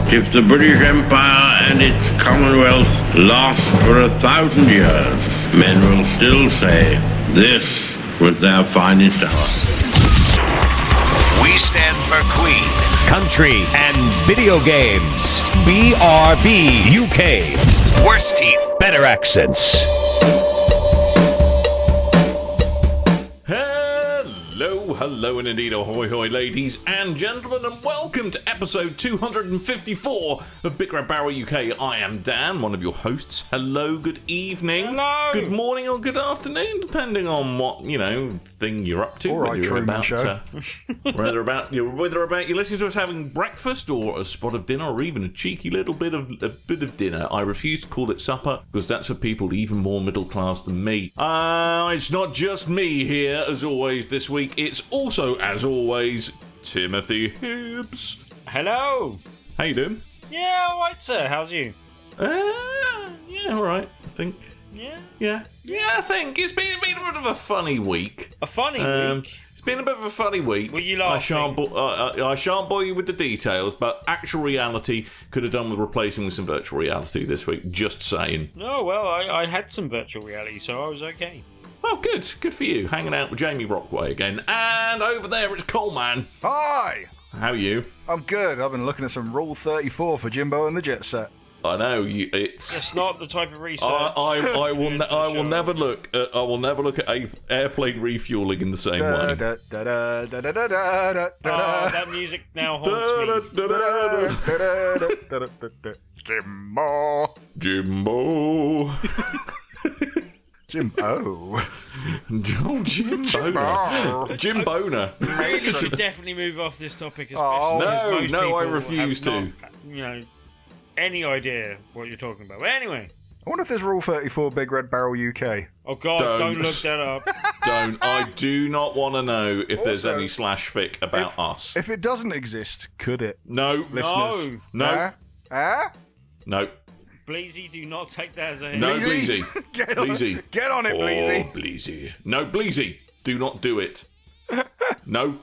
If the British Empire and its Commonwealth last for 1,000 years, men will still say this was their finest hour. We stand for Queen, country, and video games. BRB UK. Worse teeth, better accents. Hello, and indeed, ahoy, hoy, ladies and gentlemen, and welcome to episode 254 of BigRedBarel UK. I am Dan, one of your hosts. Hello, good evening. Hello. Good morning or good afternoon, depending on what, thing you're up to. All right, Truman Show. Whether about you're listening to us having breakfast or a spot of dinner or even a cheeky little bit of dinner. I refuse to call it supper because that's for people even more middle class than me. It's not just me here, as always, this week. It's also, as always, Timothy Hibbs. Hello. How you doing? Yeah, alright, sir. How's you? Yeah, alright, I think. Yeah, I think. It's been a bit of a funny week. A funny week? It's been a bit of a funny week. Were you laughing? I shan't bore you with the details, but actual reality could have done with replacing with some virtual reality this week, just saying. Oh, well, I had some virtual reality, so I was okay. Oh, good. Good for you. Hanging out with Jamie Rockway again. And over there, it's Coleman. Hi! How are you? I'm good. I've been looking at some Rule 34 for Jimbo and the Jet Set. I know it's. It's not the type of research. I will never look at airplane refueling in the same way. That music now haunts me. Jimbo. Jimbo. Jimbo. Jim Boner. Really should definitely move off this topic, especially because most I people refuse have to. not, any idea what you're talking about. But anyway. I wonder if there's Rule 34 Big Red Barrel UK. Oh God, don't look that up. Don't. I do not want to know if there's Also, any slash fic about us. If it doesn't exist, could it? No. Listeners. No. No. Bleezy, do not take that as a hint. No, Bleezy. Bleezy. Get on it, Bleezy. Oh, Bleezy. No, Bleezy. Do not do it. No.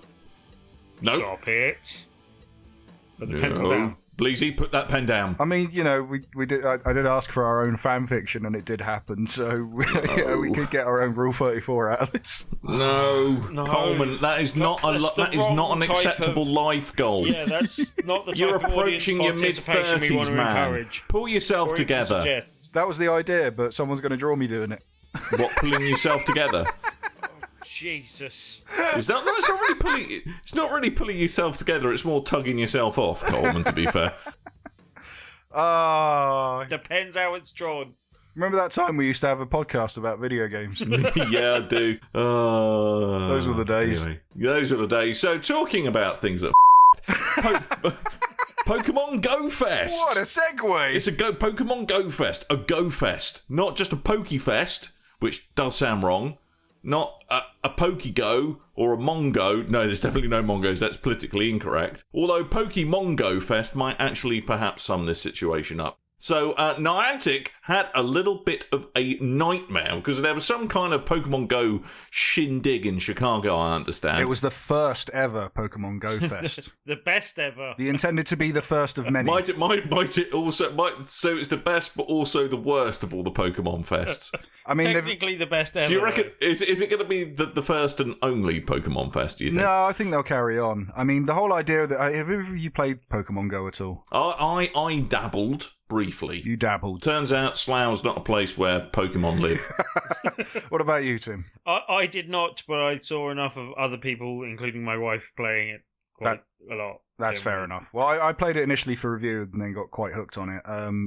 Stop it. Put the pencil down. Bleezy, put that pen down. I mean, we did. I did ask for our own fan fiction, and it did happen. So we could get our own Rule 34 out of this. No, Coleman, that is not an acceptable life goal. Yeah, that's not the type You're of approaching your mid-30s, we want mid-30s, to man. encourage. Pull yourself together. That was the idea, but someone's going to draw me doing it. What, pulling yourself together? Jesus. It's not really pulling. It's not really pulling yourself together. It's more tugging yourself off, Coleman. To be fair. Depends how it's drawn. Remember that time we used to have a podcast about video games? Yeah, I do. Those were the days. Anyway, those were the days. So, talking about things that Pokémon Go Fest. What a segue! It's a Pokémon Go Fest. A Go Fest, not just a Poke Fest, which does sound wrong. Not a Pokego or a Mongo. No, there's definitely no Mongos. That's politically incorrect. Although Pokémon Go Fest might actually perhaps sum this situation up. So, Niantic had a little bit of a nightmare because there was some kind of Pokemon Go shindig in Chicago, I understand. It was the first ever Pokemon Go Fest. The best ever. The intended to be the first of many. So it's the best, but also the worst of all the Pokemon Fests. I mean, technically the best ever. Do you reckon, is it going to be the first and only Pokemon Fest, do you think? No, I think they'll carry on. I mean, the whole idea that... Have either of you played Pokemon Go at all? I dabbled briefly. You dabbled. Turns out Slough's not a place where Pokemon live. What about you, Tim? I did not, but I saw enough of other people, including my wife, playing it quite a lot. That's fair enough. Well, I played it initially for review and then got quite hooked on it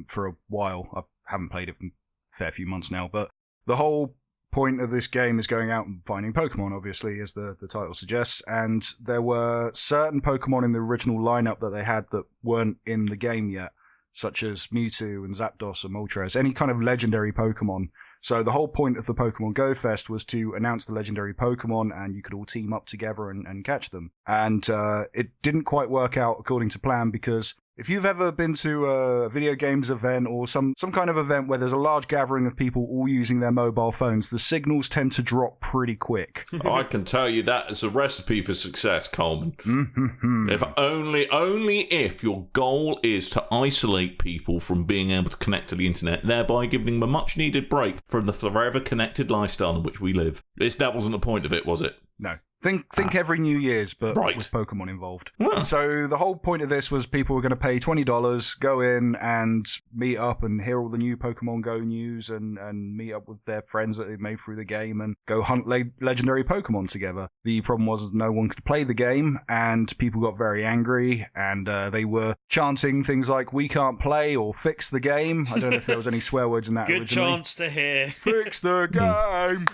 for a while. I haven't played it in a fair few months now, but the whole point of this game is going out and finding Pokemon, obviously, as the title suggests, and there were certain Pokemon in the original lineup that they had that weren't in the game yet, such as Mewtwo and Zapdos and Moltres, any kind of legendary Pokemon. So the whole point of the Pokemon Go Fest was to announce the legendary Pokemon, and you could all team up together and catch them. And it didn't quite work out according to plan because If you've ever been to a video games event or some kind of event where there's a large gathering of people all using their mobile phones, the signals tend to drop pretty quick. I can tell you that is a recipe for success, Coleman. If only if your goal is to isolate people from being able to connect to the internet, thereby giving them a much-needed break from the forever connected lifestyle in which we live. That wasn't the point of it, was it? No. Think every New Year's, but Right. with Pokemon involved. Yeah. So the whole point of this was people were going to pay $20, go in and meet up and hear all the new Pokemon Go news and meet up with their friends that they've made through the game and go hunt legendary Pokemon together. The problem was no one could play the game and people got very angry and they were chanting things like, "We can't play" or "Fix the game." I don't know if there was any swear words in that Good originally. chance to hear. Fix the game!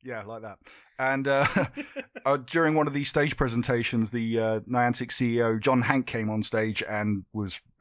Yeah, like that. And during one of these stage presentations, the Niantic CEO, John Hank, came on stage and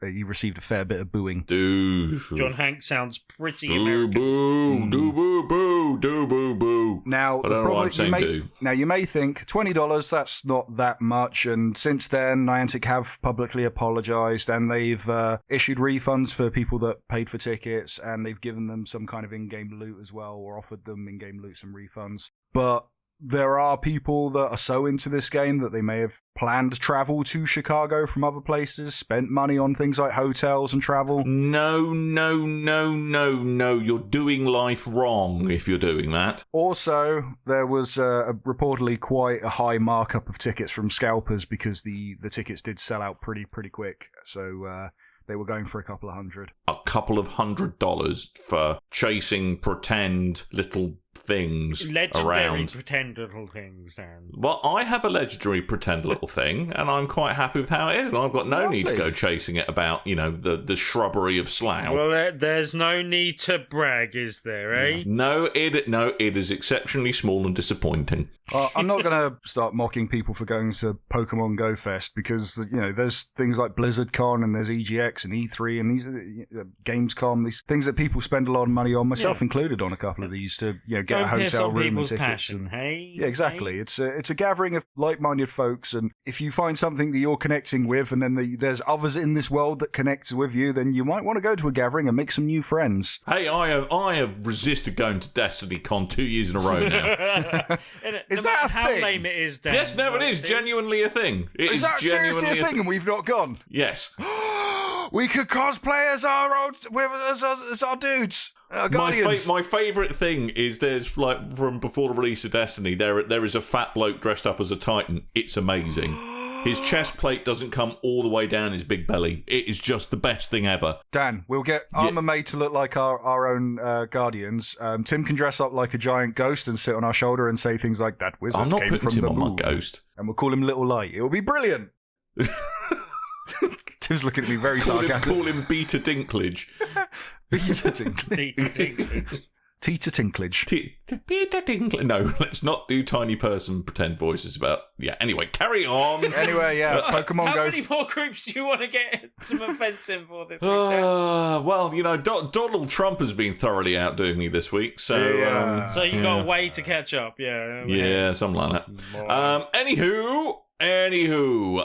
he received a fair bit of booing. John Hank sounds pretty Do American. boo, do boo boo, do boo boo. Now, I don't know why I'm saying do. Now, you may think $20, that's not that much. And since then, Niantic have publicly apologized and they've issued refunds for people that paid for tickets and they've given them some kind of in-game loot as well, or offered them in-game loot, some refunds. But there are people that are so into this game that they may have planned travel to Chicago from other places, spent money on things like hotels and travel. No. You're doing life wrong if you're doing that. Also, there was reportedly quite a high markup of tickets from scalpers because the tickets did sell out pretty quick. So they were going for a couple of hundred. A couple of $100 for chasing pretend little things Legendary around. pretend little things, Dan. Well, I have a legendary pretend little thing, and I'm quite happy with how it is. And I've got no need to go chasing it about, the shrubbery of Slough. Well, there's no need to brag, is there, eh? No, it is exceptionally small and disappointing. I'm not going to start mocking people for going to Pokemon Go Fest because, there's things like BlizzardCon and there's EGX and E3 and these Gamescom, these things that people spend a lot of money on, myself included, on a couple of these to, get a hotel room and tickets. Passion, hey? Yeah, exactly. Hey? It's a gathering of like-minded folks, and if you find something that you're connecting with, and then there's others in this world that connects with you, then you might want to go to a gathering and make some new friends. Hey, I have resisted going to Destiny Con 2 years in a row now. Is that a how thing? lame it is, Dan? Yes, no, it is genuinely a thing. It Is that genuinely seriously a thing, and we've not gone? Yes. We could cosplay as our dudes. Guardians. My favourite thing is there's from before the release of Destiny, there is a fat bloke dressed up as a Titan. It's amazing. His chest plate doesn't come all the way down his big belly. It is just the best thing ever. Dan, we'll get armor made to look like our own Guardians. Tim can dress up like a giant ghost and sit on our shoulder and say things like, "That wizard I'm not came putting from Tim the on moon." my ghost. And we'll call him Little Light. It'll be brilliant. Tim's looking at me very sarcastic. Call him Beta Dinklage. Beta Dinklage. Teeter Tinklage. Beta Dinklage. No, let's not do tiny person pretend voices about... Yeah, anyway, carry on. Anyway, yeah, Pokemon How Go... many more groups do you want to get some offence in for this week? Well, Donald Trump has been thoroughly outdoing me this week, so... So you got a way to catch up, yeah. Yeah, something like that. Anywho,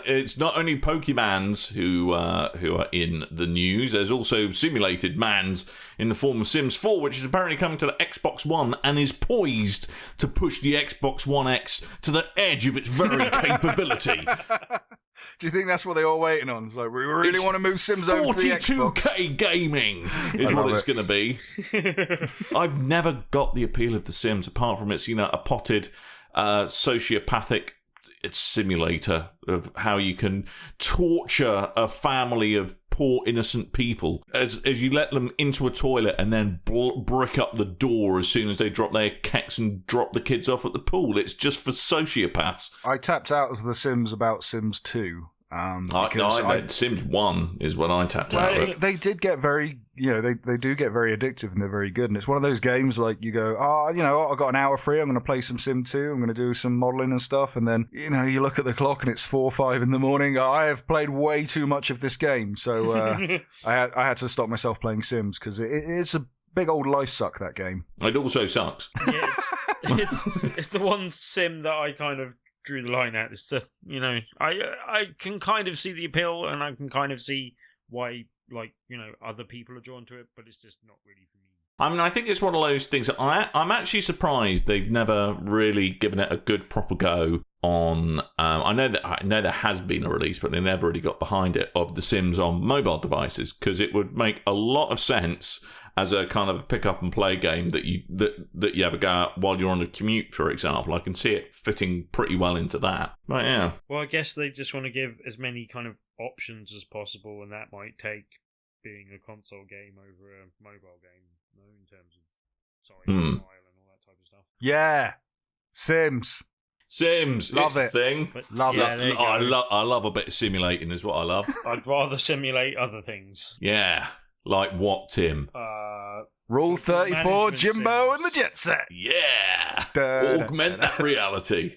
it's not only Pokemans who are in the news. There's also simulated mans in the form of Sims 4, which is apparently coming to the Xbox One and is poised to push the Xbox One X to the edge of its very capability. Do you think that's what they're all waiting on? It's like, we really want to move Sims over to the Xbox. 42K gaming is what it's going to be. I've never got the appeal of The Sims, apart from its, a potted, sociopathic simulator of how you can torture a family of poor innocent people as you let them into a toilet and then brick up the door as soon as they drop their keks and drop the kids off at the pool. It's just for sociopaths. I tapped out of The Sims about Sims 2. Sims 1 is when I tapped out. They did get very, they do get very addictive and they're very good. And it's one of those games like you go, I've got an hour free. I'm going to play some Sim 2. I'm going to do some modelling and stuff. And then, you look at the clock and it's 4 or 5 in the morning. I have played way too much of this game. So I had to stop myself playing Sims because it's a big old life suck, that game. It also sucks. Yeah, it's the one sim that I kind of drew the line at. It's just, I can kind of see the appeal, and I can kind of see why, other people are drawn to it, but it's just not really for me. I mean, I think it's one of those things that I'm actually surprised they've never really given it a good proper go on. I know there has been a release, but they never really got behind it, of The Sims on mobile devices, because it would make a lot of sense as a kind of pick up and play game that you have a go out while you're on a commute, for example. I can see it fitting pretty well into that. But yeah. Well, I guess they just want to give as many kind of options as possible, and that might take being a console game over a mobile game, in terms of size and file and all that type of stuff. Yeah. Sims. Love It's it. Thing. Love it. I love a bit of simulating is what I love. I'd rather simulate other things. Yeah. Like what, Tim? Rule 34, management Jimbo sims. and the Jet Set. Yeah. Da, Augment that reality.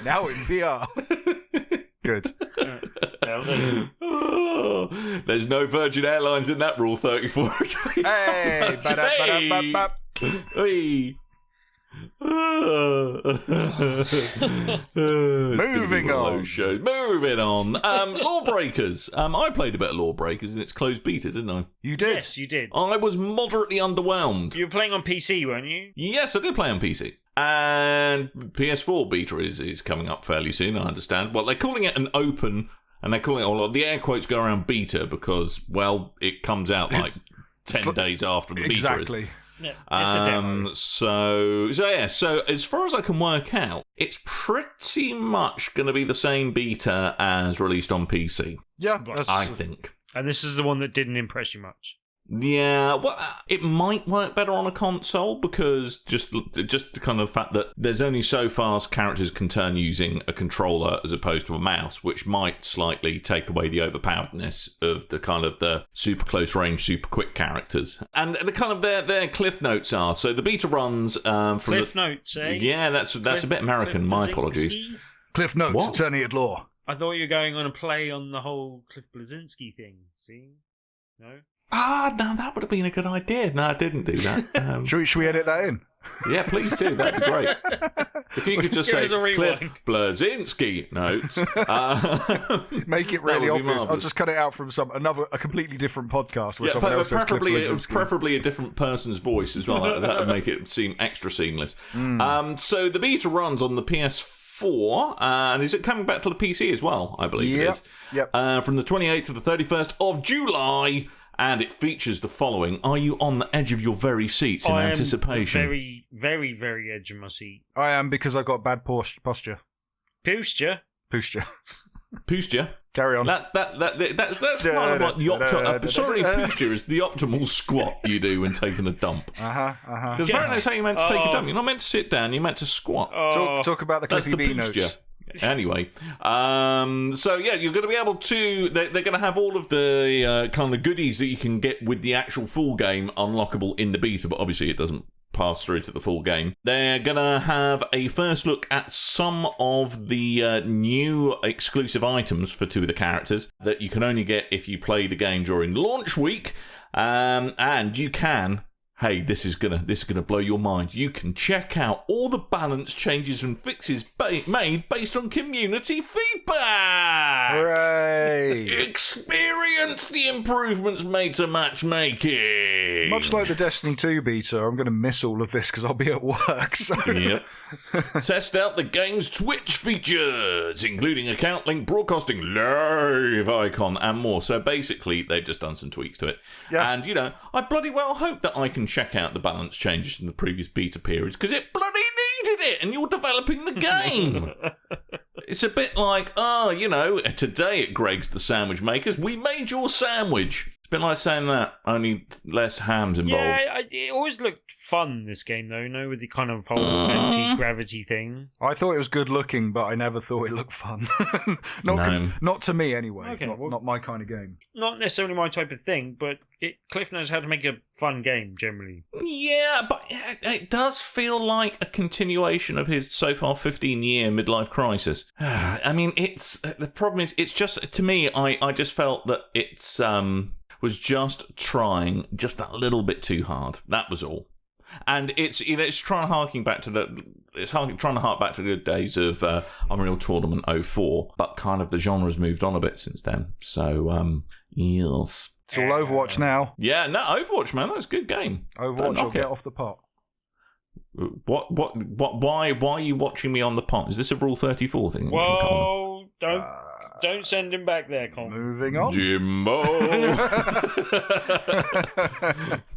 Now in VR. Good. Oh, there's no Virgin Airlines in that Rule 34. Hey! Ba-da-ba-da-ba-ba. Hey. Moving on. Moving on. LawBreakers. I played a bit of LawBreakers in its closed beta, didn't I? You did? Yes, you did. I was moderately underwhelmed. You were playing on PC, weren't you? Yes, I did play on PC. And PS4 beta is coming up fairly soon, I understand. Well, they're calling it an open, and they're calling it, the air quotes go around beta because, well, it comes out like 10 days after the beta is. Exactly. Yeah, it's a demo. So as far as I can work out, it's pretty much going to be the same beta as released on PC. Yeah, I think. And this is the one that didn't impress you much. Yeah, well, it might work better on a console because just the kind of fact that there's only so fast characters can turn using a controller as opposed to a mouse, which might slightly take away the overpoweredness of the kind of the super close range, super quick characters. And the kind of their cliff notes are, so the beta runs from Cliff notes, eh? Yeah, that's a bit American. My apologies. Cliff Notes, What? attorney at law. I thought you were going on a play on the whole Cliff Bleszinski thing. See? No? No, that would have been a good idea. No, I didn't do that. Should we edit that in? Yeah, please do. That'd be great. If you could just Give say us a rewind. Cliff Bleszinski notes. Make it That really would be obvious. I'll marvellous. just cut it out from a completely different podcast where someone else says Cliff Bleszinski. preferably a different person's voice as well. That would make it seem extra seamless. So the beta runs on the PS4, and is it coming back to the PC as well? I believe it is. Yep. From the 28th to the 31st of July. And it features the following. Are you on the edge of your very seats in anticipation? I am very, very, very edge of my seat. I am because I've got bad posture. Posture? Posture. Posture. Carry on. That's kind of like the optimal. Sorry, posture is the optimal squat you do when taking a dump. Because apparently that's how you're meant to take a dump. You're not meant to sit down. You're meant to squat. Talk about the That's Cliffy the B posture. notes. Anyway, so yeah, you're going to be able to. They're going to have all of the kind of goodies that you can get with the actual full game unlockable in the beta, but obviously it doesn't pass through to the full game. They're going to have a first look at some of the new exclusive items for two of the characters that you can only get if you play the game during launch week, and you can. Hey, this is gonna blow your mind. You can check out all the balance changes and fixes made based on community feedback. Hooray! Experience the improvements made to matchmaking. Much like the Destiny 2 beta, I'm going to miss all of this because I'll be at work. So. Yep. Test out the game's Twitch features, including account link, broadcasting live icon, and more. So basically, they've just done some tweaks to it. Yeah. And, I bloody well hope that I can check out the balance changes in the previous beta periods, because it bloody needed it, and you're developing the game. It's a bit like, today at Greg's the Sandwich Makers, we made your sandwich. It's a bit like saying that, only less hams involved. Yeah, it always looked fun, this game, though, with the kind of whole anti-gravity thing. I thought it was good looking, but I never thought it looked fun. Not to me, anyway. Okay, not my kind of game. Not necessarily my type of thing, but Cliff knows how to make a fun game, generally. Yeah, but it does feel like a continuation of his so far 15-year midlife crisis. I mean, the problem is, it's just, to me, I just felt that it's was just trying just a little bit too hard. That was all. And it's trying to hark back to the good days of Unreal Tournament 04, but kind of the genre's moved on a bit since then. So yes, it's all Overwatch now. Yeah, no, Overwatch, man, that's a good game. Overwatch will get off the pot. What? Why are you watching me on the pot? Is this a Rule 34 thing? Whoa! Don't send him back there, Coleman. Moving on.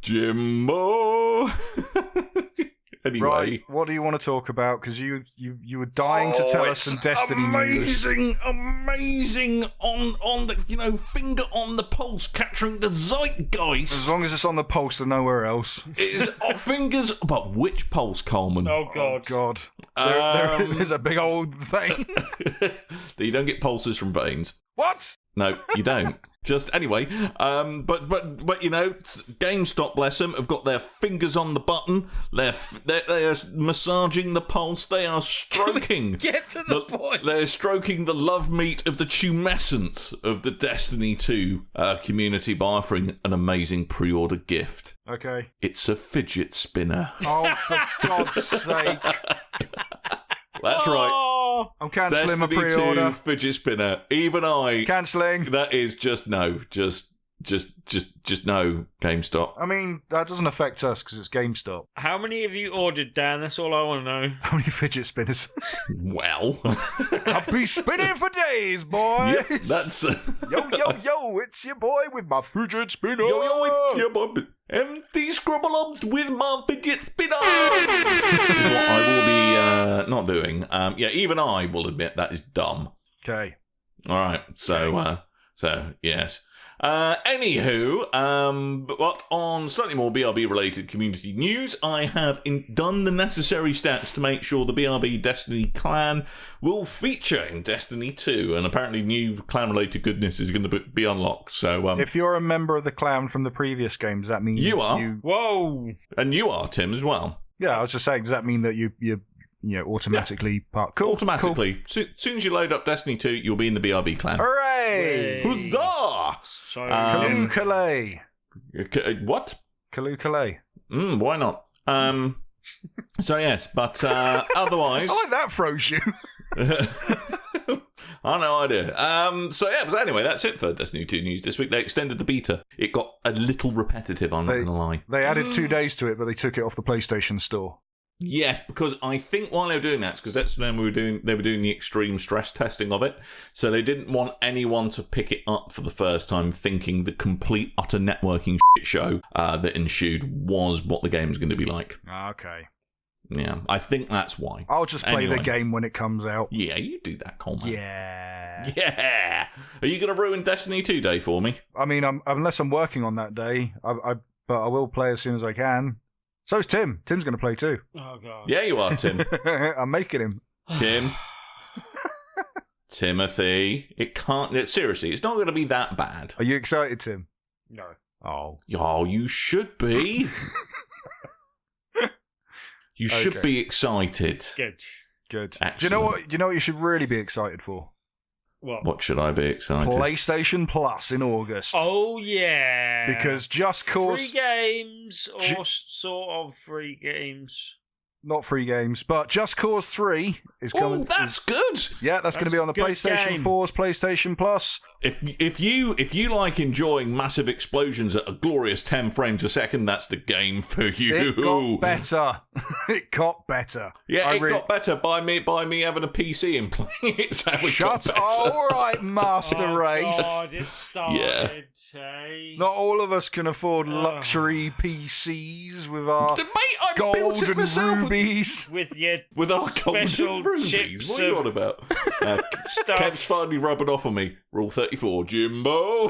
Jimbo. Anyway, right, what do you want to talk about? Because you were dying to tell us some Destiny news. Amazing on the finger on the pulse, capturing the zeitgeist. As long as it's on the pulse and nowhere else. It's fingers, but which pulse, Coleman? Oh God! Oh, God. There's a big old vein. You don't get pulses from veins. What? No, you don't. Just anyway, but GameStop, bless them, have got their fingers on the button. They're massaging the pulse. They are stroking. Get to the point. They're stroking the love meat of the tumescence of the Destiny 2 community by offering an amazing pre-order gift. Okay. It's a fidget spinner. Oh, for God's sake. That's right. I'm cancelling my Destiny pre-order. 2 fidget spinner. Even I. Cancelling. That is just no. Just no, GameStop. I mean, that doesn't affect us because it's GameStop. How many have you ordered, Dan? That's all I want to know. How many fidget spinners? Well. I'll be spinning for days, boys. Yeah, that's... Yo, it's your boy with my fidget spinner. It's your boy. Empty scrubble with my fidget spinner. Is what I will be not doing. Even I will admit that is dumb. Okay. All right. So yes. Anywho, but on slightly more BRB related community news, I have done the necessary steps to make sure the BRB Destiny clan will feature in Destiny 2, and apparently new clan related goodness is going to be unlocked. So, if you're a member of the clan from the previous game, does that mean you are? Whoa! And you are, Tim, as well. Yeah, I was just saying, does that mean that you automatically part? Cool. Automatically. Cool. Soon as you load up Destiny 2, you'll be in the BRB clan. Hooray! Huzzah! So, Kaloo-Kalay. What? Kaloo-Kalay. Why not? So yes, but otherwise, I like that froze you. I no idea. But anyway, that's it for Destiny 2 news this week. They extended the beta. It got a little repetitive, I'm not going to lie. They added 2 days to it, but they took it off the PlayStation Store. Yes, because I think while they were doing that, because that's when they were doing the extreme stress testing of it, so they didn't want anyone to pick it up for the first time thinking the complete, utter networking shit show that ensued was what the game was going to be like. Okay. Yeah, I think that's why. I'll just play the game when it comes out. Yeah, you do that, Coleman. Yeah. Yeah. Are you going to ruin Destiny 2 Day for me? I mean, unless I'm working on that day, but I will play as soon as I can. So's Tim. Tim's going to play too. Oh, God. Yeah, you are, Tim. I'm making him. Tim. Timothy. It can't... Seriously, it's not going to be that bad. Are you excited, Tim? No. Oh, you should be. You should be excited. Good. Excellent. Do you know what you should really be excited for? What should I be excited? PlayStation Plus in August. Oh, yeah. Because Just Cause... Free games, or sort of free games. Not free games, but Just Cause 3 is coming. Oh, that's good. Yeah, that's going to be on the PlayStation 4's PlayStation Plus. If you like enjoying massive explosions at a glorious 10 frames a second, that's the game for you. It got better. It got better. Yeah, it got better by me having a PC and playing it. So it got better. All right, Master Race. God, it started. Hey. Not all of us can afford luxury PCs with our Mate, gold and rubies. With our special golden rubies. chips. What are you on about? Stuff. Kev's finally rubbing off on me. Rule 34, Jimbo.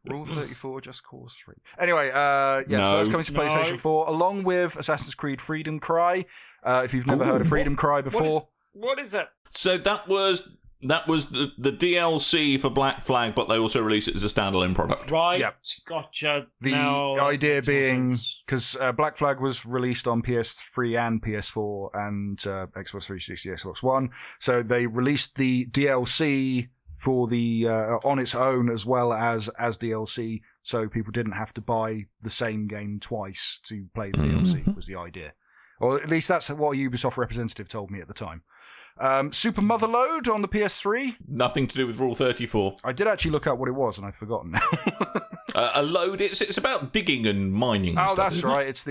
Rule 34, Just Cause 3. Anyway, so that's coming to PlayStation 4, along with Assassin's Creed Freedom Cry. If you've never heard of Freedom Cry before. What is that? So that was the DLC for Black Flag, but they also released it as a standalone product. Right. Yep. Gotcha. The idea being, because Black Flag was released on PS3 and PS4 and Xbox 360, Xbox One, so they released the DLC for the on its own as well as DLC so people didn't have to buy the same game twice to play the DLC, was the idea. Or at least that's what a Ubisoft representative told me at the time. Super Motherload on the PS3. Nothing to do with Rule 34. I did actually look up what it was, and I've forgotten now. A load. It's about digging and mining. And oh, stuff, that's right. It?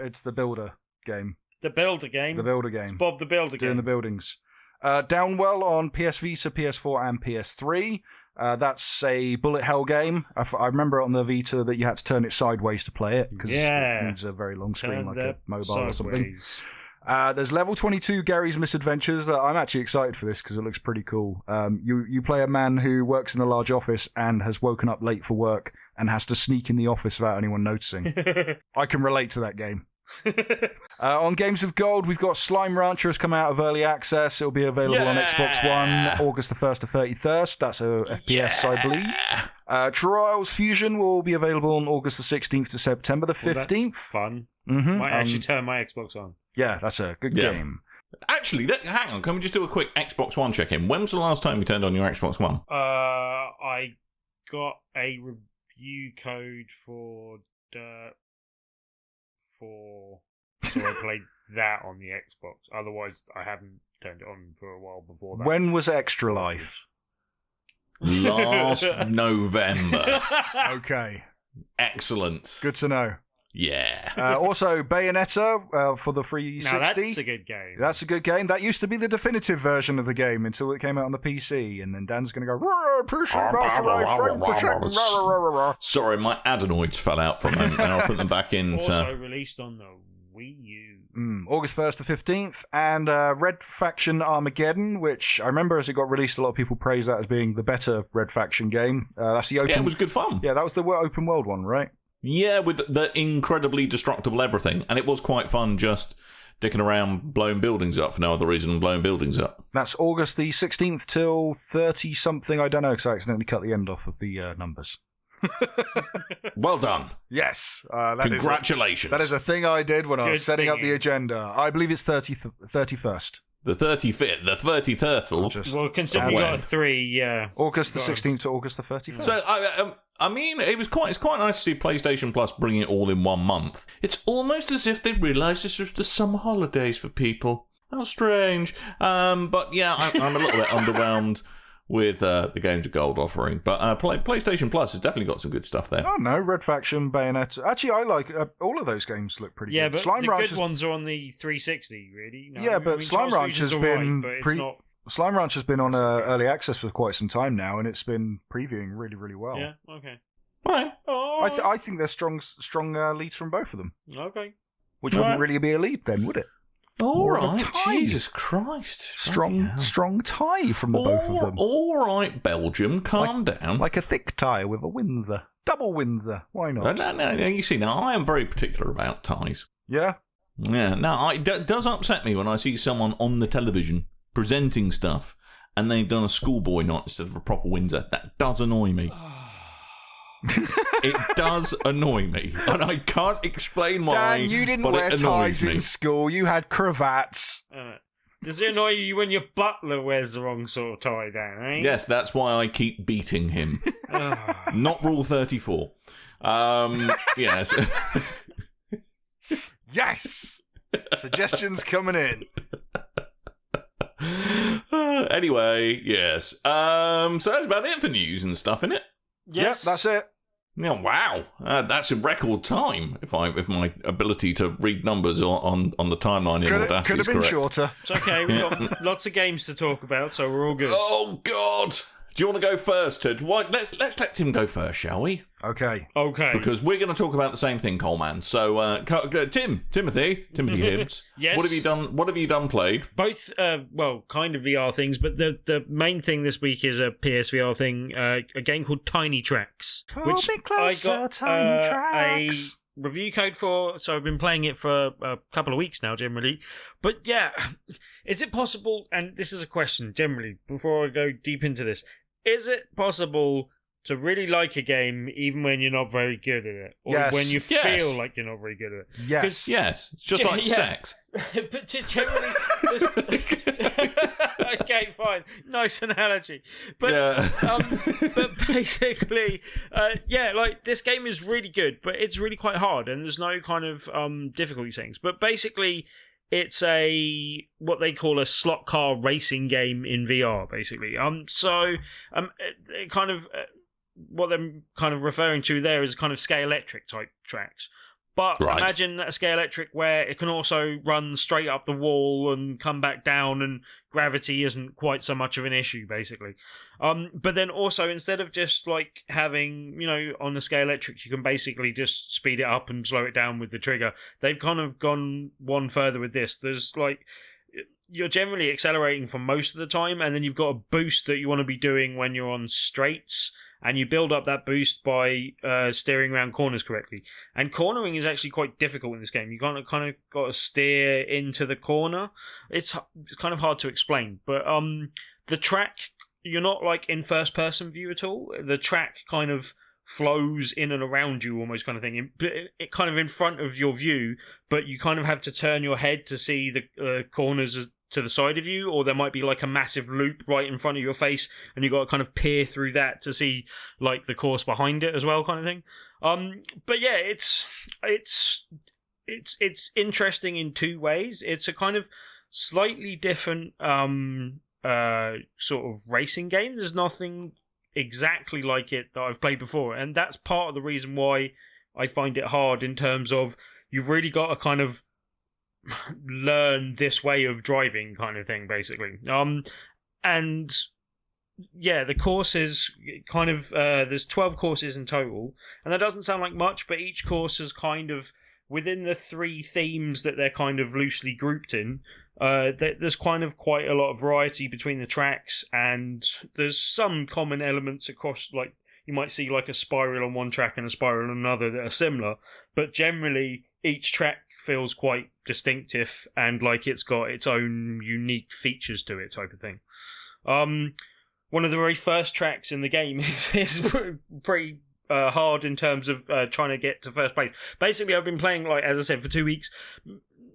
It's the builder game. The builder game. The builder game. It's Bob the Builder game. Doing the buildings. Downwell on PS Vita, PS4, and PS3. That's a bullet hell game. I remember on the Vita that you had to turn it sideways to play it because it needs a very long screen, like a mobile or something. There's Level 22 Gary's Misadventures. That I'm actually excited for this because it looks pretty cool. You play a man who works in a large office and has woken up late for work and has to sneak in the office without anyone noticing. I can relate to that game. On Games with Gold, we've got Slime Rancher has come out of early access. It'll be available on Xbox One August the 1st to 31st. That's a FPS, I believe. Trials Fusion will be available on August the 16th to September the 15th. That's fun. Mm-hmm. Might actually turn my Xbox on. Yeah, that's a good game. Actually, hang on. Can we just do a quick Xbox One check-in? When was the last time you turned on your Xbox One? I got a review code for Dirt 4, so I played that on the Xbox. Otherwise, I haven't turned it on for a while before that. When was Extra Life? Last November. Okay. Excellent. Good to know. Yeah. Also, Bayonetta for the 360. Now that's a good game. That's a good game. That used to be the definitive version of the game until it came out on the PC, and then Dan's going to go, Sorry, my adenoids fell out for a moment, and I'll put them back in. Also released on the Wii U. August 1st to 15th, and Red Faction Armageddon, which I remember as it got released, a lot of people praised that as being the better Red Faction game. That's the open. Yeah, it was good fun. Yeah, that was the open world one, right? Yeah, with the incredibly destructible everything. And it was quite fun just dicking around blowing buildings up for no other reason than blowing buildings up. That's August the 16th till 30-something. I don't know because I accidentally cut the end off of the numbers. Well done. Yes. Congratulations. That is a thing I did when I was setting up thinking. the agenda. I believe it's 31st. The 35th, the 33rd. Well, considering we got a 3, yeah. August the 16th to August the 31st. So, I mean, it's quite nice to see PlayStation Plus bringing it all in 1 month. It's almost as if they realised this was the summer holidays for people. How strange. But yeah, I'm a little bit underwhelmed with the Games of Gold offering. But PlayStation Plus has definitely got some good stuff there. Oh no, Red Faction, Bayonetta. Actually, I like all of those games. Look pretty good. But Slime the Ranch good ones are on the 360, really. No, yeah, but Slime Ranch has been Slime Ranch has been on early access for quite some time now, and it's been previewing really, really well. Yeah. Okay. Right. I think there's strong leads from both of them. Okay. Which wouldn't really be a lead then, would it? All right, tie. Jesus Christ. Strong tie from the both of them. All right, Belgium, calm down. Like a thick tie with a Windsor. Double Windsor. Why not? No, you see, now I am very particular about ties. Yeah? Yeah, no, it does upset me when I see someone on the television presenting stuff and they've done a schoolboy knot instead of a proper Windsor. That does annoy me. It does annoy me, and I can't explain why. Dan, you didn't wear ties in school. You had cravats. Does it annoy you when your butler wears the wrong sort of tie, Dan? Eh? Yes, that's why I keep beating him. Not Rule 34. Yes. Yes. Suggestions coming in. Anyway, yes. So that's about it for news and stuff, innit? Yes, yep, that's it. Yeah, wow, that's in record time. If my ability to read numbers on the timeline in Audacity could have been shorter. It's okay. We've got lots of games to talk about, so we're all good. Oh God! Do you want to go first, Ted? Let's let Tim go first, shall we? Okay. Because we're going to talk about the same thing, Coleman. So, Timothy Hibbs. Yes. What have you done? Played? Both, kind of VR things, but the main thing this week is a PSVR thing, a game called Tiny Trax, which I got Tiny Trax. A review code for. So I've been playing it for a couple of weeks now, generally. But yeah, is it possible? And this is a question, generally, before I go deep into this. Is it possible to really like a game even when you're not very good at it? Or when you feel like you're not very good at it? Yes. It's just like sex. But generally... Okay, fine. Nice analogy. But Yeah. but basically, like this game is really good, but it's really quite hard, and there's no kind of difficulty settings. But basically, it's what they call a slot car racing game in VR, basically. It kind of what they're kind of referring to there is kind of Scale-Electric type tracks. But imagine a Scale-Electric where it can also run straight up the wall and come back down, and gravity isn't quite so much of an issue, basically. But then also, instead of just like having, on the Scale-Electric, you can basically just speed it up and slow it down with the trigger. They've kind of gone one further with this. There's like, you're generally accelerating for most of the time, and then you've got a boost that you want to be doing when you're on straights. And you build up that boost by steering around corners correctly. And cornering is actually quite difficult in this game. You kind of got to steer into the corner. It's kind of hard to explain. But the track, you're not like in first person view at all. The track kind of flows in and around you, almost kind of thing. It kind of in front of your view, but you kind of have to turn your head to see the corners to the side of you, or there might be like a massive loop right in front of your face, and you've got to kind of peer through that to see like the course behind it as well, kind of thing. But yeah, it's interesting in two ways. It's a kind of slightly different sort of racing game. There's nothing exactly like it that I've played before, and that's part of the reason why I find it hard, in terms of you've really got to kind of learn this way of driving, kind of thing, basically. And yeah, the courses kind of there's 12 courses in total, and that doesn't sound like much, but each course is kind of within the three themes that they're kind of loosely grouped in. There's kind of quite a lot of variety between the tracks, and there's some common elements across, like you might see like a spiral on one track and a spiral on another that are similar, but generally each track feels quite distinctive and like it's got its own unique features to it, type of thing. One of the very first tracks in the game is pretty hard in terms of trying to get to first place. Basically, I've been playing, like as I said, for 2 weeks.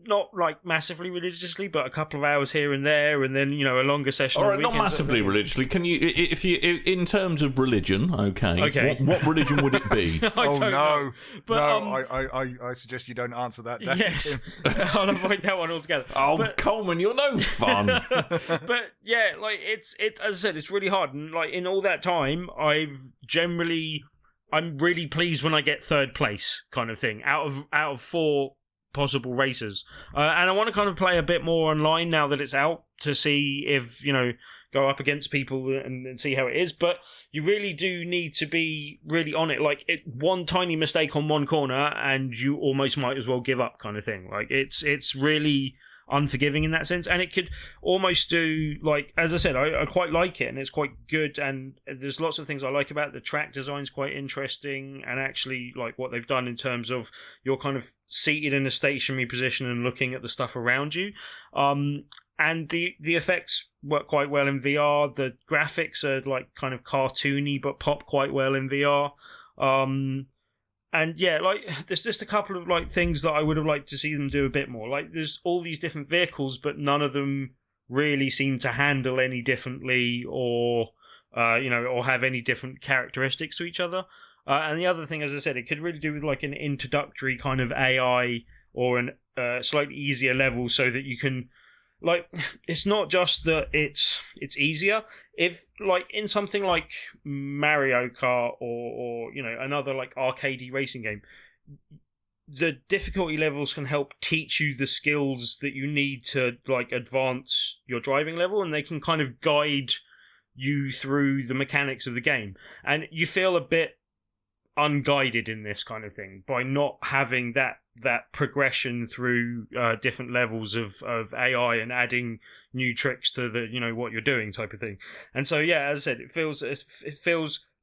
Not like massively religiously, but a couple of hours here and there, and then a longer session. All right, not massively religiously. Can you, if you, in terms of religion, okay. What religion would it be? Oh no, know. But, I suggest you don't answer that. Yes, I'll avoid that one altogether. But, Coleman, you're no fun. But yeah, like it. As I said, it's really hard, and like in all that time, I'm really pleased when I get third place, kind of thing, out of 4 possible races, and I want to kind of play a bit more online now that it's out, to see if go up against people and see how it is. But you really do need to be really on it. Like one tiny mistake on one corner and you almost might as well give up, kind of thing. Like it's really unforgiving in that sense, and it could almost do, like as I said, I quite like it, and it's quite good, and there's lots of things I like about it. The track design's quite interesting, and actually like what they've done in terms of you're kind of seated in a stationary position and looking at the stuff around you, and the effects work quite well in VR. The graphics are like kind of cartoony but pop quite well in VR. And yeah, like there's just a couple of like things that I would have liked to see them do a bit more. Like there's all these different vehicles, but none of them really seem to handle any differently, or or have any different characteristics to each other. And the other thing, as I said, it could really do with like an introductory kind of AI, or an slightly easier level, so that you can, like, it's not just that it's easier. If, like, in something like Mario Kart or another, like, arcadey racing game, the difficulty levels can help teach you the skills that you need to, like, advance your driving level, and they can kind of guide you through the mechanics of the game. And you feel a bit unguided in this kind of thing by not having that progression through different levels of AI and adding new tricks to the what you're doing, type of thing. And so yeah, as I said, it feels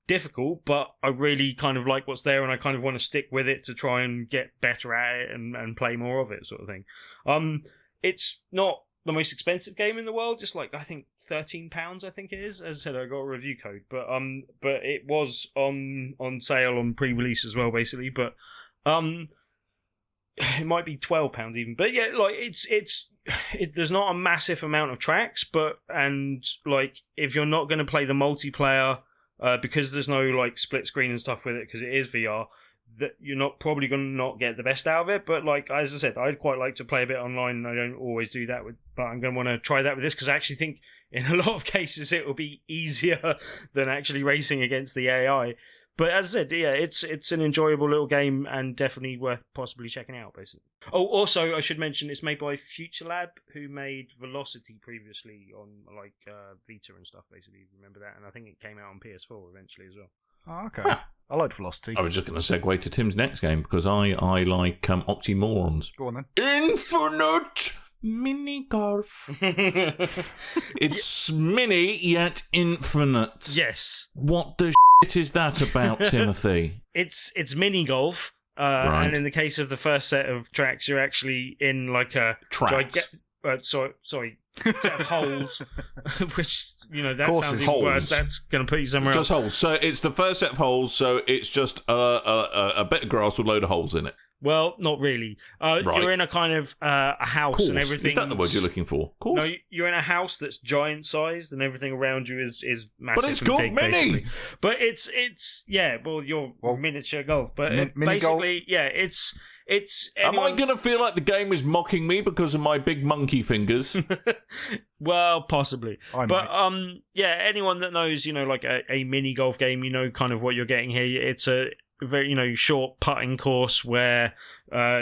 difficult, but I really kind of like what's there, and I kind of want to stick with it to try and get better at it and play more of it, sort of thing. It's not the most expensive game in the world, just like I think £13, I think it is. As I said, I got a review code, but it was on sale on pre-release as well, basically. But it might be £12 even. But yeah, like it's there's not a massive amount of tracks, and like if you're not going to play the multiplayer, because there's no like split screen and stuff with it, because it is VR, that you're not probably going to not get the best out of it. But like as I said, I'd quite like to play a bit online, and I don't always do that but I'm going to want to try that with this, because I actually think in a lot of cases it will be easier than actually racing against the AI. But as I said, yeah, it's an enjoyable little game and definitely worth possibly checking out, basically. Oh, also, I should mention it's made by Future Lab, who made Velocity previously on like Vita and stuff, basically. Remember that? And I think it came out on PS4 eventually as well. Oh, okay. I like Velocity. I was just going to segue to Tim's next game, because I like oxymorons. Go on then. Infinite Minigolf. It's mini yet infinite. Yes. What the shit is that about, Timothy? It's mini golf, Right. and in the case of the first set of tracks, you're actually in like a Tracks. sorry, set of holes, which that Courses. sounds even worse. Holes. That's going to put you somewhere Just else. holes. So it's the first set of holes, so it's just a bit of grass with a load of holes in it. Well, not really. Right. You're in a kind of a house, Course. and everything. Is that the word you're looking for? Course. No, you're in a house that's giant sized, and everything around you is massive. But it's and called big, mini. basically. But it's yeah. Well, you're miniature golf, but mini basically, yeah, it's. Am I going to feel like the game is mocking me because of my big monkey fingers? Well, possibly. I But might. yeah, anyone that knows, like a mini golf game, kind of what you're getting here. It's a very, short putting course where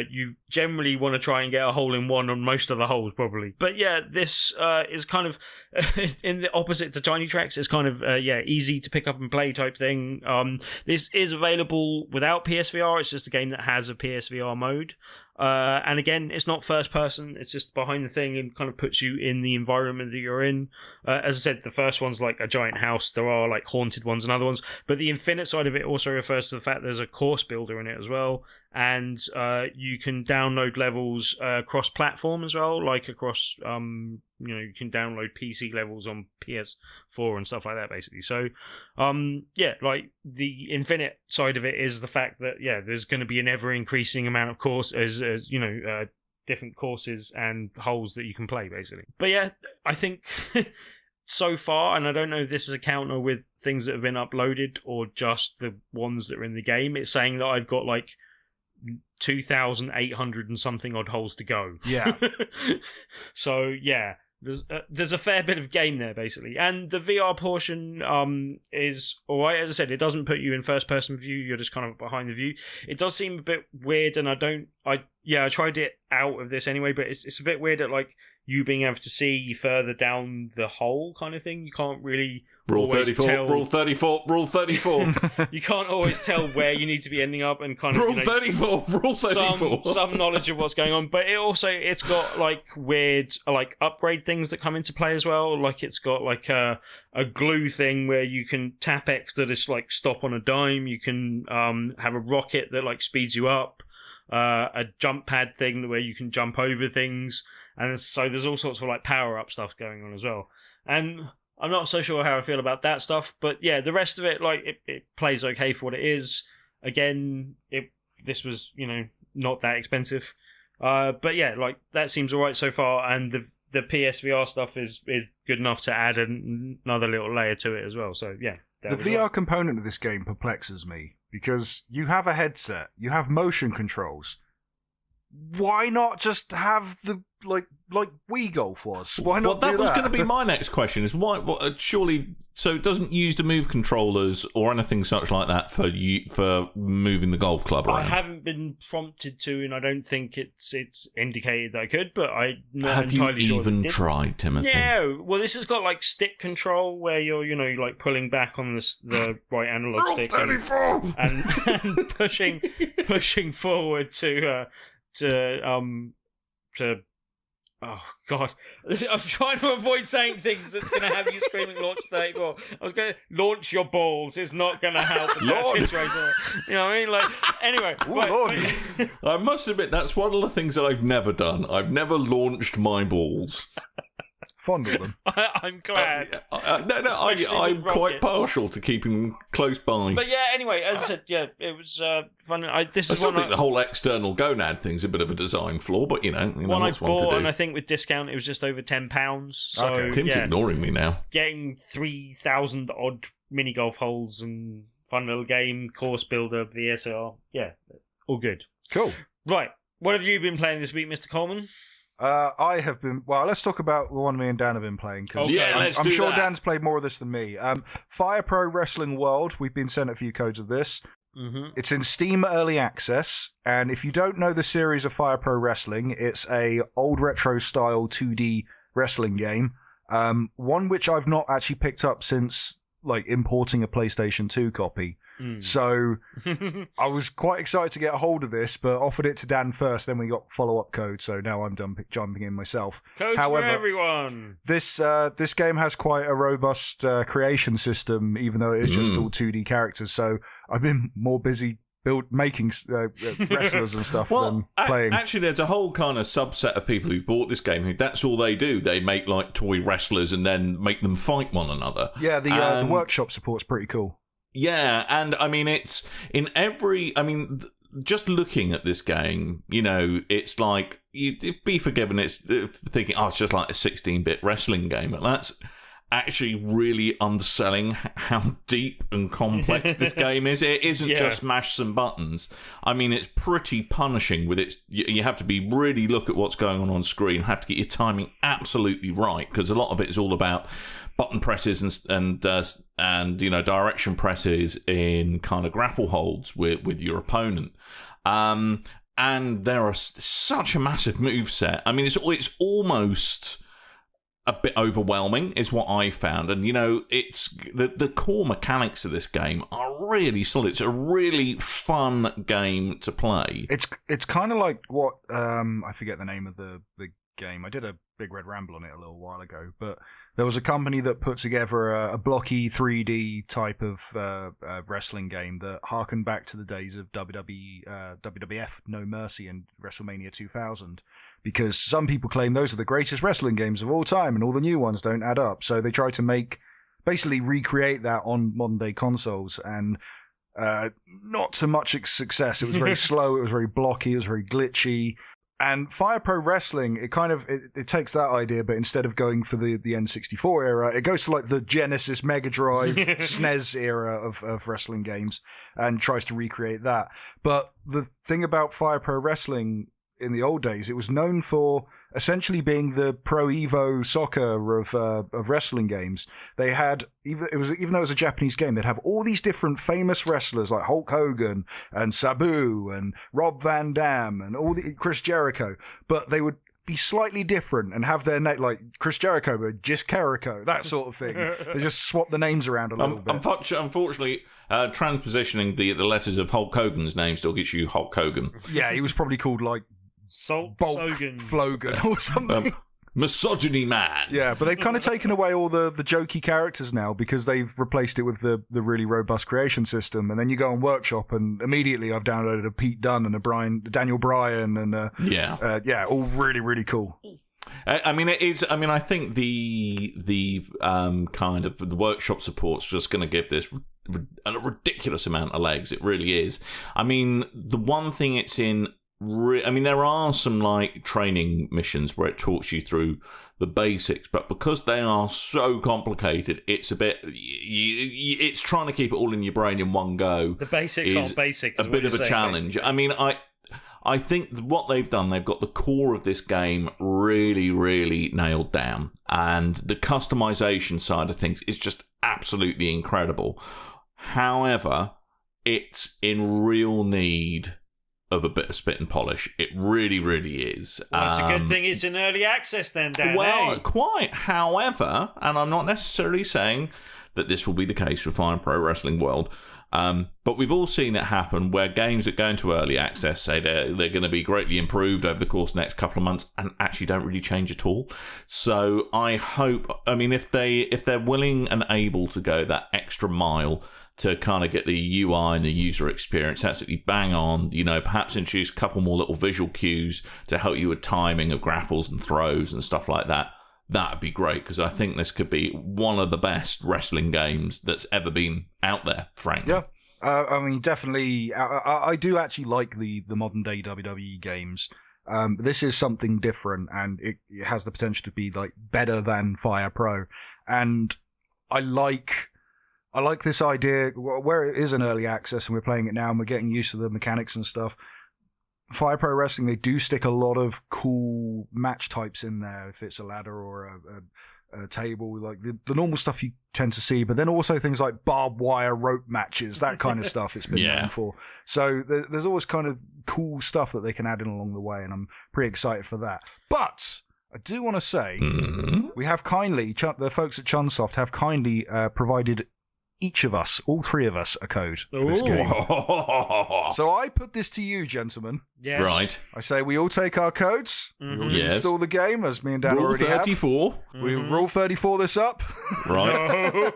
you generally want to try and get a hole in one on most of the holes, probably. But yeah, this is kind of in the opposite to Tiny Trax. It's kind of easy to pick up and play type thing. This is available without PSVR. It's just a game that has a PSVR mode. And again, it's not first person, it's just behind the thing and kind of puts you in the environment that you're in. As I said, the first one's like a giant house. There are like haunted ones and other ones, but the infinite side of it also refers to the fact there's a course builder in it as well. And you can download levels cross-platform as well, like across, you can download PC levels on PS4 and stuff like that, basically. So, like the infinite side of it is the fact that, there's going to be an ever-increasing amount of courses, different courses and holes that you can play, basically. But yeah, I think so far, and I don't know if this is a counter with things that have been uploaded or just the ones that are in the game, it's saying that I've got like 2,800 and something odd holes to go. Yeah. So yeah, there's a fair bit of game there, basically, and the VR portion is alright. As I said, it doesn't put you in first person view. You're just kind of behind the view. It does seem a bit weird, and I tried it out of this anyway, but it's a bit weird at like you being able to see further down the hole kind of thing. You can't really Rule 34, Rule 34, Rule 34. You can't always tell where you need to be ending up, and kind of Rule 34, Rule 34. Some knowledge of what's going on. But it's got like weird like upgrade things that come into play as well. Like it's got like a glue thing where you can tap X to just like stop on a dime. You can have a rocket that like speeds you up. A jump pad thing where you can jump over things, and so there's all sorts of like power up stuff going on as well. And I'm not so sure how I feel about that stuff, but yeah, the rest of it, like it plays okay for what it is. Again, this was not that expensive, but yeah, like that seems alright so far, and the PSVR stuff is good enough to add another little layer to it as well. So yeah, the VR component of this game perplexes me. Because you have a headset, you have motion controls. Why not just have the like Wii Golf was? Why not? Well, that do was that? going to be my next question. Is why? Surely, so it doesn't use the Move controllers or anything such like that for moving the golf club around. I haven't been prompted to, and I don't think it's indicated that I could. But I'm not entirely sure. Have you even tried, Timothy? Yeah. Well, this has got like stick control where you're like pulling back on the right analog stick and pushing forward to. Oh God! I'm trying to avoid saying things that's going to have you screaming launch 34. I was going to launch your balls. It's not going to help in that situation. You know what I mean? Like anyway. Lord. I must admit that's one of the things that I've never done. I've never launched my balls. fondle them. I'm glad. I'm quite partial to keeping them close by. But yeah, anyway, as I said, yeah, it was fun. I still think the whole external gonad thing's a bit of a design flaw, but you know one what's I one to bought, do. and I think with discount it was just over £10. So Okay. Tim's ignoring me now. getting 3,000 odd mini golf holes and fun little game, course builder, VSR, yeah, all good. Cool. Right, what have you been playing this week, Mr. Coleman? I have been. Well, let's talk about the one me and Dan have been playing. Cause Yeah, let's I'm do sure that. Dan's played more of this than me. Fire Pro Wrestling World. We've been sent a few codes of this. Mm-hmm. It's in Steam Early Access, and if you don't know the series of Fire Pro Wrestling, it's a old retro style 2D wrestling game. One which I've not actually picked up since like importing a PlayStation 2 copy. So I was quite excited to get a hold of this, but offered it to Dan first. Then we got follow-up code, so now I'm done jumping in myself. Codes for everyone. This game has quite a robust creation system, even though it is just all 2D characters. So I've been more busy making wrestlers and stuff than playing. Actually, there's a whole kind of subset of people who've bought this game who that's all they do. They make like toy wrestlers and then make them fight one another. Yeah, the workshop support's pretty cool. Yeah, and I mean, it's in every. I mean, just looking at this game, you know, it's like you'd be forgiven. It's thinking, it's just like a 16-bit wrestling game, but that's actually really underselling how deep and complex this game is. It isn't just mash some buttons. I mean, it's pretty punishing with its. You have to be really look at what's going on screen. Have to get your timing absolutely right, because a lot of it is all about button presses and you know, direction presses in kind of grapple holds with your opponent. And there are such a massive moveset. I mean, it's almost a bit overwhelming is what I found. And, you know, it's the core mechanics of this game are really solid. It's a really fun game to play. It's kind of like what, I forget the name of the game. I did a Big Red Ramble on it a little while ago, but there was a company that put together a blocky 3D type of wrestling game that harkened back to the days of WWF No Mercy and WrestleMania 2000, because some people claim those are the greatest wrestling games of all time and all the new ones don't add up. So they try to basically recreate that on modern day consoles, and not to much success. It was very slow, it was very blocky, it was very glitchy. And Fire Pro Wrestling, it kind of it takes that idea, but instead of going for the N64 era, it goes to like the Genesis, Mega Drive, SNES era of wrestling games and tries to recreate that. But the thing about Fire Pro Wrestling in the old days, it was known for essentially being the Pro Evo soccer of wrestling games. They had even though it was a Japanese game, they'd have all these different famous wrestlers like Hulk Hogan and Sabu and Rob Van Dam and Chris Jericho, but they would be slightly different and have their name like Chris Jericho, but just Jericho, that sort of thing. They just swap the names around a little bit. Unfortunately, transpositioning the letters of Hulk Hogan's name still gets you Hulk Hogan. Yeah, he was probably called like Bulk Flogan or something. Misogyny man. Yeah, but they've kind of taken away all the jokey characters now because they've replaced it with the really robust creation system. And then you go on Workshop and immediately I've downloaded a Pete Dunne and a Daniel Bryan and all really, really cool. I mean, it is. I mean, I think the kind of the Workshop support's just going to give this a ridiculous amount of legs. It really is. I mean, the one thing it's in. I mean, there are some like training missions where it talks you through the basics, but because they are so complicated, it's a bit. It's trying to keep it all in your brain in one go. The basics aren't basic. A bit of a challenge. Basically. I mean, I think what they've done, they've got the core of this game really, really nailed down, and the customization side of things is just absolutely incredible. However, it's in real need of a bit of spit and polish. It really, really is. Well, it's a good thing it's in early access then, Dan. Well, quite. However, and I'm not necessarily saying that this will be the case for Fire Pro Wrestling World, but we've all seen it happen where games that go into early access say they're going to be greatly improved over the course of the next couple of months and actually don't really change at all. So I hope, I mean, if they're willing and able to go that extra mile to kind of get the UI and the user experience absolutely bang on, you know, perhaps introduce a couple more little visual cues to help you with timing of grapples and throws and stuff like that, that'd be great, because I think this could be one of the best wrestling games that's ever been out there, frankly. Yeah. I mean, definitely. I do actually like the modern day WWE games. This is something different, and it has the potential to be like better than Fire Pro. And I like this idea where it is an early access, and we're playing it now, and we're getting used to the mechanics and stuff. Fire Pro Wrestling, they do stick a lot of cool match types in there. If it's a ladder or a table, like the normal stuff you tend to see, but then also things like barbed wire rope matches, that kind of stuff it's been known for. So there's always kind of cool stuff that they can add in along the way, and I'm pretty excited for that. But I do want to say, we have kindly, the folks at Chunsoft have kindly provided each of us, all three of us, a code for this game. So I put this to you, gentlemen. Yes. Right. I say we all take our codes, we all install the game, as me and Dan Rule already 34. have. We Rule 34 this up. Right.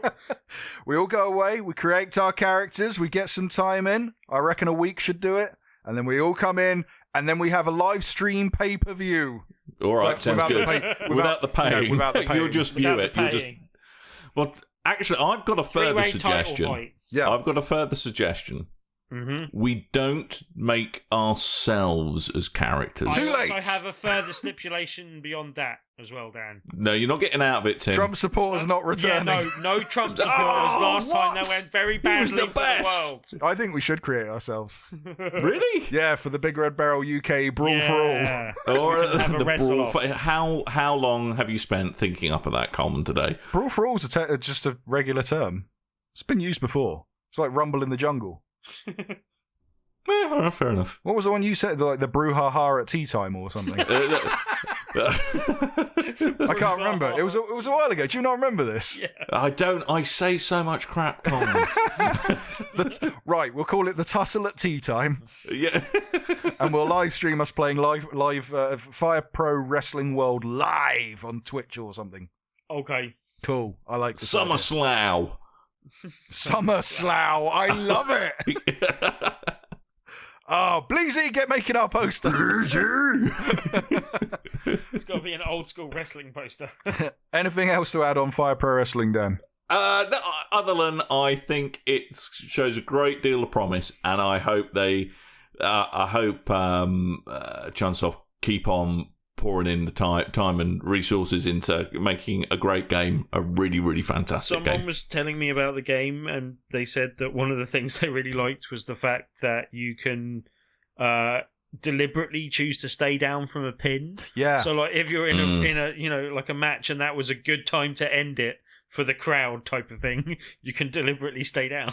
We all go away, we create our characters, we get some time in. I reckon a week should do it. And then we all come in, and then we have a live stream pay-per-view. All right, sounds good. Without the pay. Without the pay. You'll just view it. You'll just... Well, actually, I've got a further suggestion. Yeah. I've got a further suggestion. We don't make ourselves as characters. Too late. I have a further stipulation beyond that as well, Dan. No, you're not getting out of it, Tim. Trump supporters not returning. Yeah, no Trump supporters. Last time that went very badly the for best? the world. I think we should create ourselves. Really? Yeah, for the Big Red Barrel UK Brawl for All. Or have a the wrestle brawl. How long have you spent thinking up of that, Coleman, today? Brawl for All is just a regular term. It's been used before. It's like Rumble in the Jungle. Fair enough. What was the one you said? Like the brouhaha at tea time or something? I can't remember. It was a while ago. Do you not remember this? Yeah. I don't. I say so much crap, Coleman. Right, we'll call it the tussle at tea time. Yeah. And we'll live stream us playing live Fire Pro Wrestling World live on Twitch or something. Okay. Cool. I like this. Summer Slough. Summer Slough. I love it. Oh, Bleezy, get making our poster. It's got to be an old school wrestling poster. Anything else to add on Fire Pro Wrestling, Dan? No, other than I think it shows a great deal of promise, and I hope Chunsoft keep on pouring in the time and resources into making a great game, a really, really fantastic game. Someone was telling me about the game, and they said that one of the things they really liked was the fact that you can deliberately choose to stay down from a pin. Yeah. So, like, if you're in a like a match, and that was a good time to end it for the crowd, type of thing, you can deliberately stay down.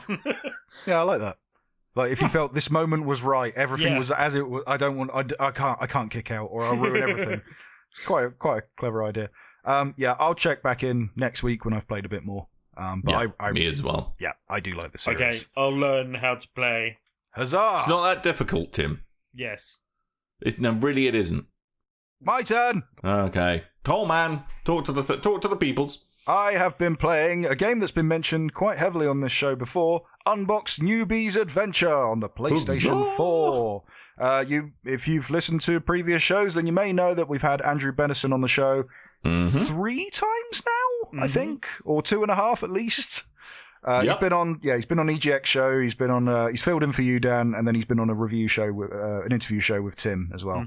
Yeah, I like that. Like, if you felt this moment was right, everything was as it was. I can't kick out, or I'll ruin everything. It's quite a clever idea. Yeah, I'll check back in next week when I've played a bit more. But I me as well. Yeah, I do like the series. Okay, I'll learn how to play. Huzzah! It's not that difficult, Tim. Yes. No, really, it isn't. My turn. Okay, Coleman, talk to the peoples. I have been playing a game that's been mentioned quite heavily on this show before, Unbox Newbie's Adventure on the PlayStation 4. If you've listened to previous shows, then you may know that we've had Andrew Bennison on the show 3 times now, I think, or 2.5 at least. He's been on EGX show. He's been on. He's filled in for you, Dan, and then he's been on a review show, an interview show with Tim as well.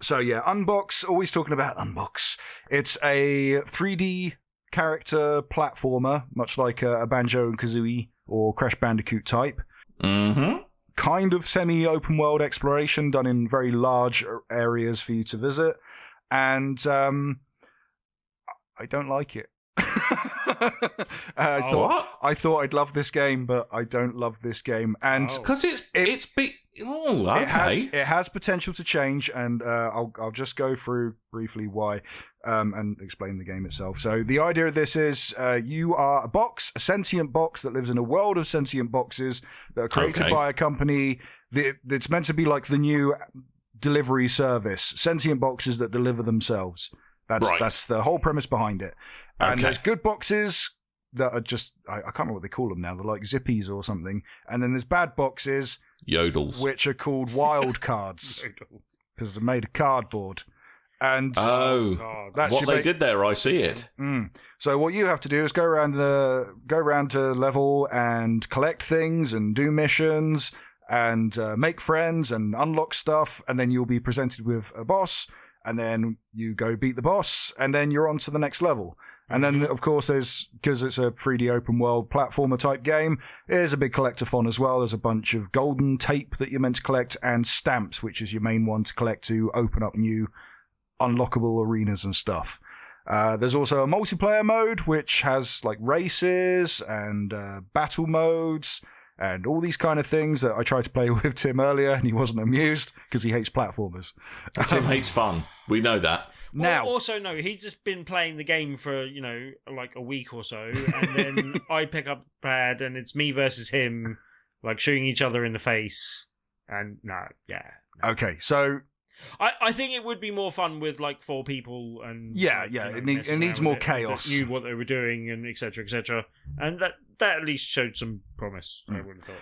So yeah, Unbox. Always talking about Unbox. It's a 3D character platformer, much like a Banjo and Kazooie or Crash Bandicoot type. Kind of semi-open world exploration done in very large areas for you to visit, and I don't like it. I thought I'd love this game, but I don't love this game, and because it's big. Oh, okay. It has potential to change, and I'll just go through briefly why, and explain the game itself. So the idea of this is you are a sentient box that lives in a world of sentient boxes that are created by a company that's meant to be like the new delivery service. Sentient boxes that deliver themselves. That's the whole premise behind it. And there's good boxes that are just, I can't remember what they call them now. They're like zippies or something. And then there's bad boxes. Yodels. Which are called wild cards. Because they're made of cardboard. And God. that's what they did there, I see it. So what you have to do is go around to level and collect things and do missions and make friends and unlock stuff, and then you'll be presented with a boss, and then you go beat the boss, and then you're on to the next level. And then, of course, because it's a 3D open world platformer type game, there's a big collectathon as well. There's a bunch of golden tape that you're meant to collect, and stamps, which is your main one to collect to open up new unlockable arenas and stuff. There's also a multiplayer mode, which has like races and battle modes and all these kind of things that I tried to play with Tim earlier, and he wasn't amused because he hates platformers. Tim hates fun. We know that. Now, also, no, he's just been playing the game for, like a week or so, and then I pick up the pad, and it's me versus him, like shooting each other in the face, and no. Okay, so I think it would be more fun with like 4 people, and it needs more chaos. That knew what they were doing, and etc., and that at least showed some promise. I would have thought.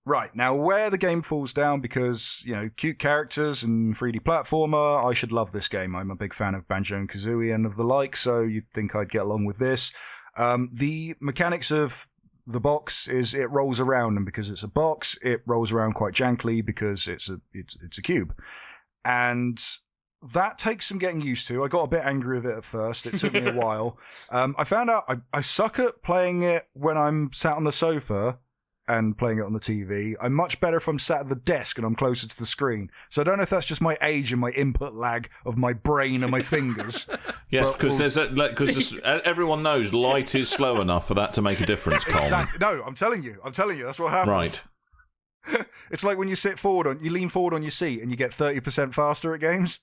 Right, now where the game falls down, because, cute characters and 3D platformer, I should love this game. I'm a big fan of Banjo and Kazooie and of the like, so you'd think I'd get along with this. The mechanics of the box is it rolls around, and because it's a box, it rolls around quite jankily because it's a cube. And that takes some getting used to. I got a bit angry with it at first. It took me a while. I found out I suck at playing it when I'm sat on the sofa and playing it on the TV. I'm much better if I'm sat at the desk and I'm closer to the screen. So I don't know if that's just my age and my input lag of my brain and my fingers. Yes, because everyone knows light is slow enough for that to make a difference, Coleman. Exactly. No, I'm telling you, that's what happens. Right. It's like when you lean forward on your seat and you get 30% faster at games.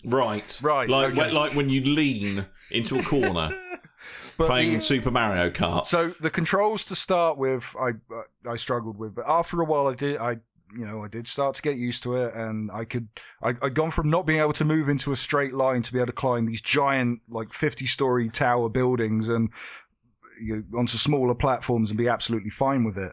Right. Okay. Like when you lean into a corner. Playing Super Mario Kart. So the controls to start with, I struggled with, but after a while I did start to get used to it, and I'd gone from not being able to move into a straight line to be able to climb these giant, like 50-story tower buildings and onto smaller platforms and be absolutely fine with it.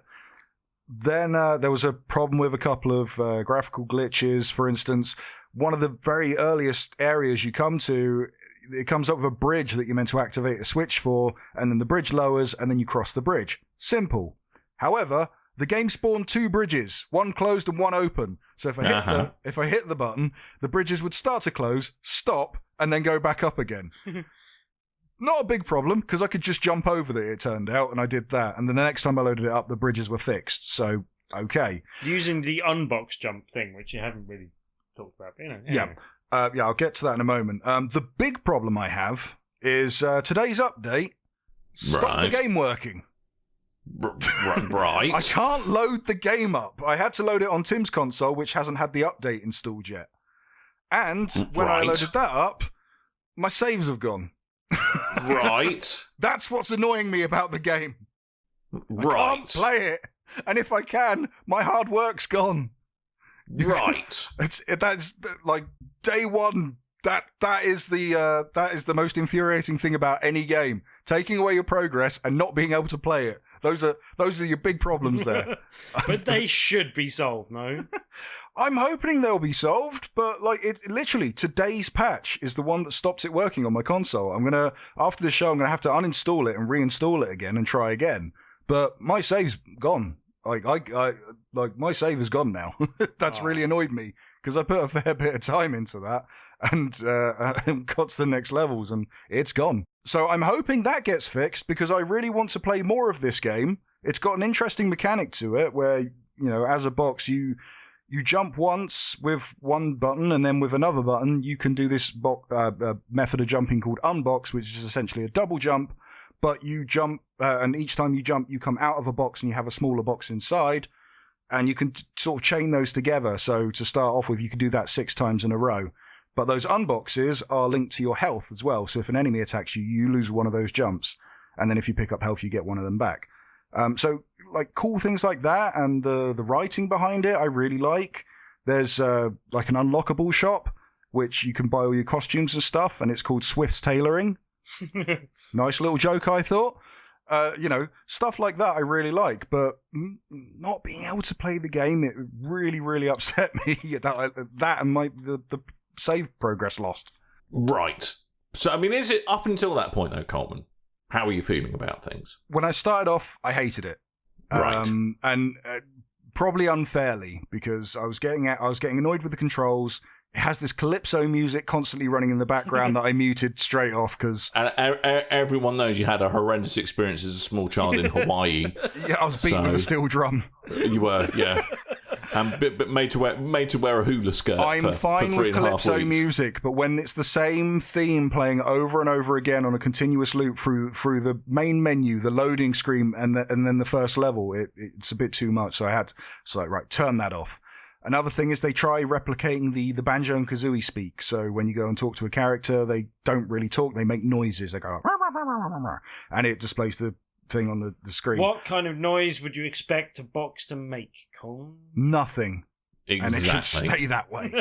Then there was a problem with a couple of graphical glitches. For instance, one of the very earliest areas you come to, it comes up with a bridge that you're meant to activate a switch for, and then the bridge lowers, and then you cross the bridge. Simple. However, the game spawned 2 bridges, one closed and one open. So if I hit the button, the bridges would start to close, stop, and then go back up again. Not a big problem, because I could just jump over it turned out, and I did that. And then the next time I loaded it up, the bridges were fixed. So, okay. Using the Unbox jump thing, which you haven't really talked about. Anyway. Yeah. I'll get to that in a moment. The big problem I have is today's update stopped the game working. Right. I can't load the game up. I had to load it on Tim's console, which hasn't had the update installed yet. And when I loaded that up, my saves have gone. Right. That's what's annoying me about the game. Right. I can't play it. And if I can, my hard work's gone. Right. That's like day one. That is the most infuriating thing about any game. Taking away your progress and not being able to play it. Those are your big problems there. But they should be solved, no? I'm hoping they'll be solved, but like literally today's patch is the one that stops it working on my console. After the show I'm gonna have to uninstall it and reinstall it again and try again. But my save's gone. Like my save is gone now. That's really annoyed me because I put a fair bit of time into that and got to the next levels and it's gone. So I'm hoping that gets fixed because I really want to play more of this game. It's got an interesting mechanic to it where, as a box, you jump once with one button and then with another button you can do this method of jumping called Unbox, which is essentially a double jump. But you jump, and each time you jump, you come out of a box and you have a smaller box inside, and you can sort of chain those together. So to start off with, you can do that 6 times in a row. But those unboxes are linked to your health as well. So if an enemy attacks you, you lose one of those jumps. And then if you pick up health, you get one of them back. So like cool things like that, and the writing behind it, I really like. There's like an unlockable shop, which you can buy all your costumes and stuff, and it's called Swift's Tailoring. Nice little joke, I thought. Stuff like that I really like, but not being able to play the game, it really, really upset me that and the save progress lost. Right. So, I mean, is it up until that point, though, Coleman? How are you feeling about things? When I started off, I hated it. Right. And probably unfairly, because I was getting annoyed with the controls. It has this calypso music constantly running in the background that I muted straight off because... And everyone knows you had a horrendous experience as a small child in Hawaii. Yeah, I was beaten with a steel drum. You were, yeah. But made to wear a hula skirt I'm fine for 3.5 with calypso weeks. music, but when it's the same theme playing over and over again on a continuous loop through the main menu, the loading screen, and then the first level, it's a bit too much. So right, turn that off. Another thing is they try replicating the Banjo and Kazooie speak. So when you go and talk to a character, they don't really talk. They make noises. They go, and it displays the thing on the screen. What kind of noise would you expect a box to make, Cole? Nothing. Exactly. And it should stay that way.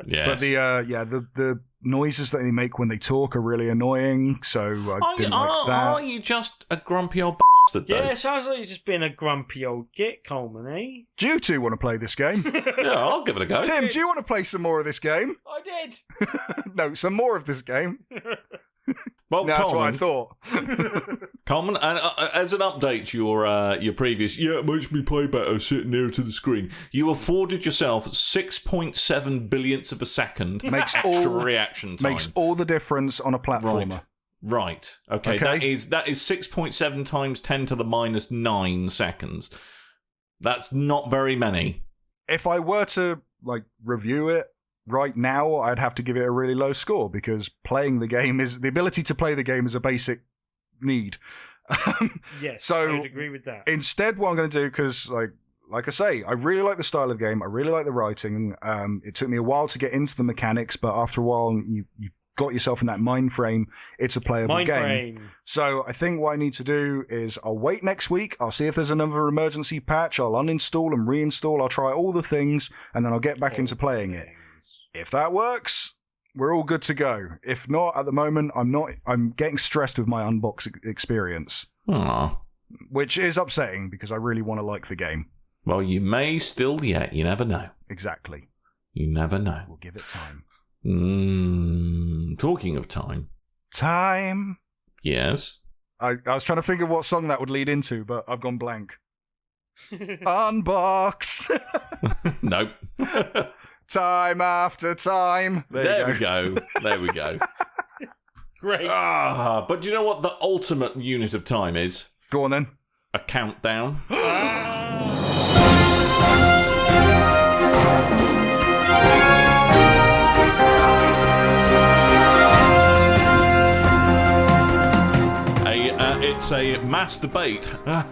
Yes. But the noises that they make when they talk are really annoying. So I didn't like that. Are you just a grumpy old bastard, though? Yeah, it sounds like you're just being a grumpy old git, Coleman, eh? Do you two want to play this game? Yeah, I'll give it a go. Tim, do you want to play some more of this game? I did. No, some more of this game. Well, That's Coleman, what I thought. Coleman, and as an update to your previous, it makes me play better sitting nearer to the screen, you afforded yourself 6.7 billionths of a second extra reaction time. Makes all the difference on a platformer. Right. Okay. That is 6.7 times 10 to the minus 9 seconds. That's not very many. If I were to review it right now, I'd have to give it a really low score because the ability to play the game is a basic need. Yes, so I would agree with that. Instead, what I'm going to do, because like I say, I really like the style of the game. I really like the writing. It took me a while to get into the mechanics, but after a while, you got yourself in that mind frame. It's a playable game. So I think what I need to do is I'll wait next week. I'll see if there's another emergency patch. I'll uninstall and reinstall. I'll try all the things, and then I'll get back into playing it. If that works, we're all good to go. If not, at the moment, I'm getting stressed with my Unbox experience. Aww. Which is upsetting because I really want to like the game. Well, you may still yet. You never know. Exactly. You never know. We'll give it time. Talking of time. Time. Yes. I was trying to think of what song that would lead into, but I've gone blank. Unbox. Nope. Time after time. There we go. There we go. Great. But do you know what the ultimate unit of time is? Go on then. A countdown. It's a mass debate.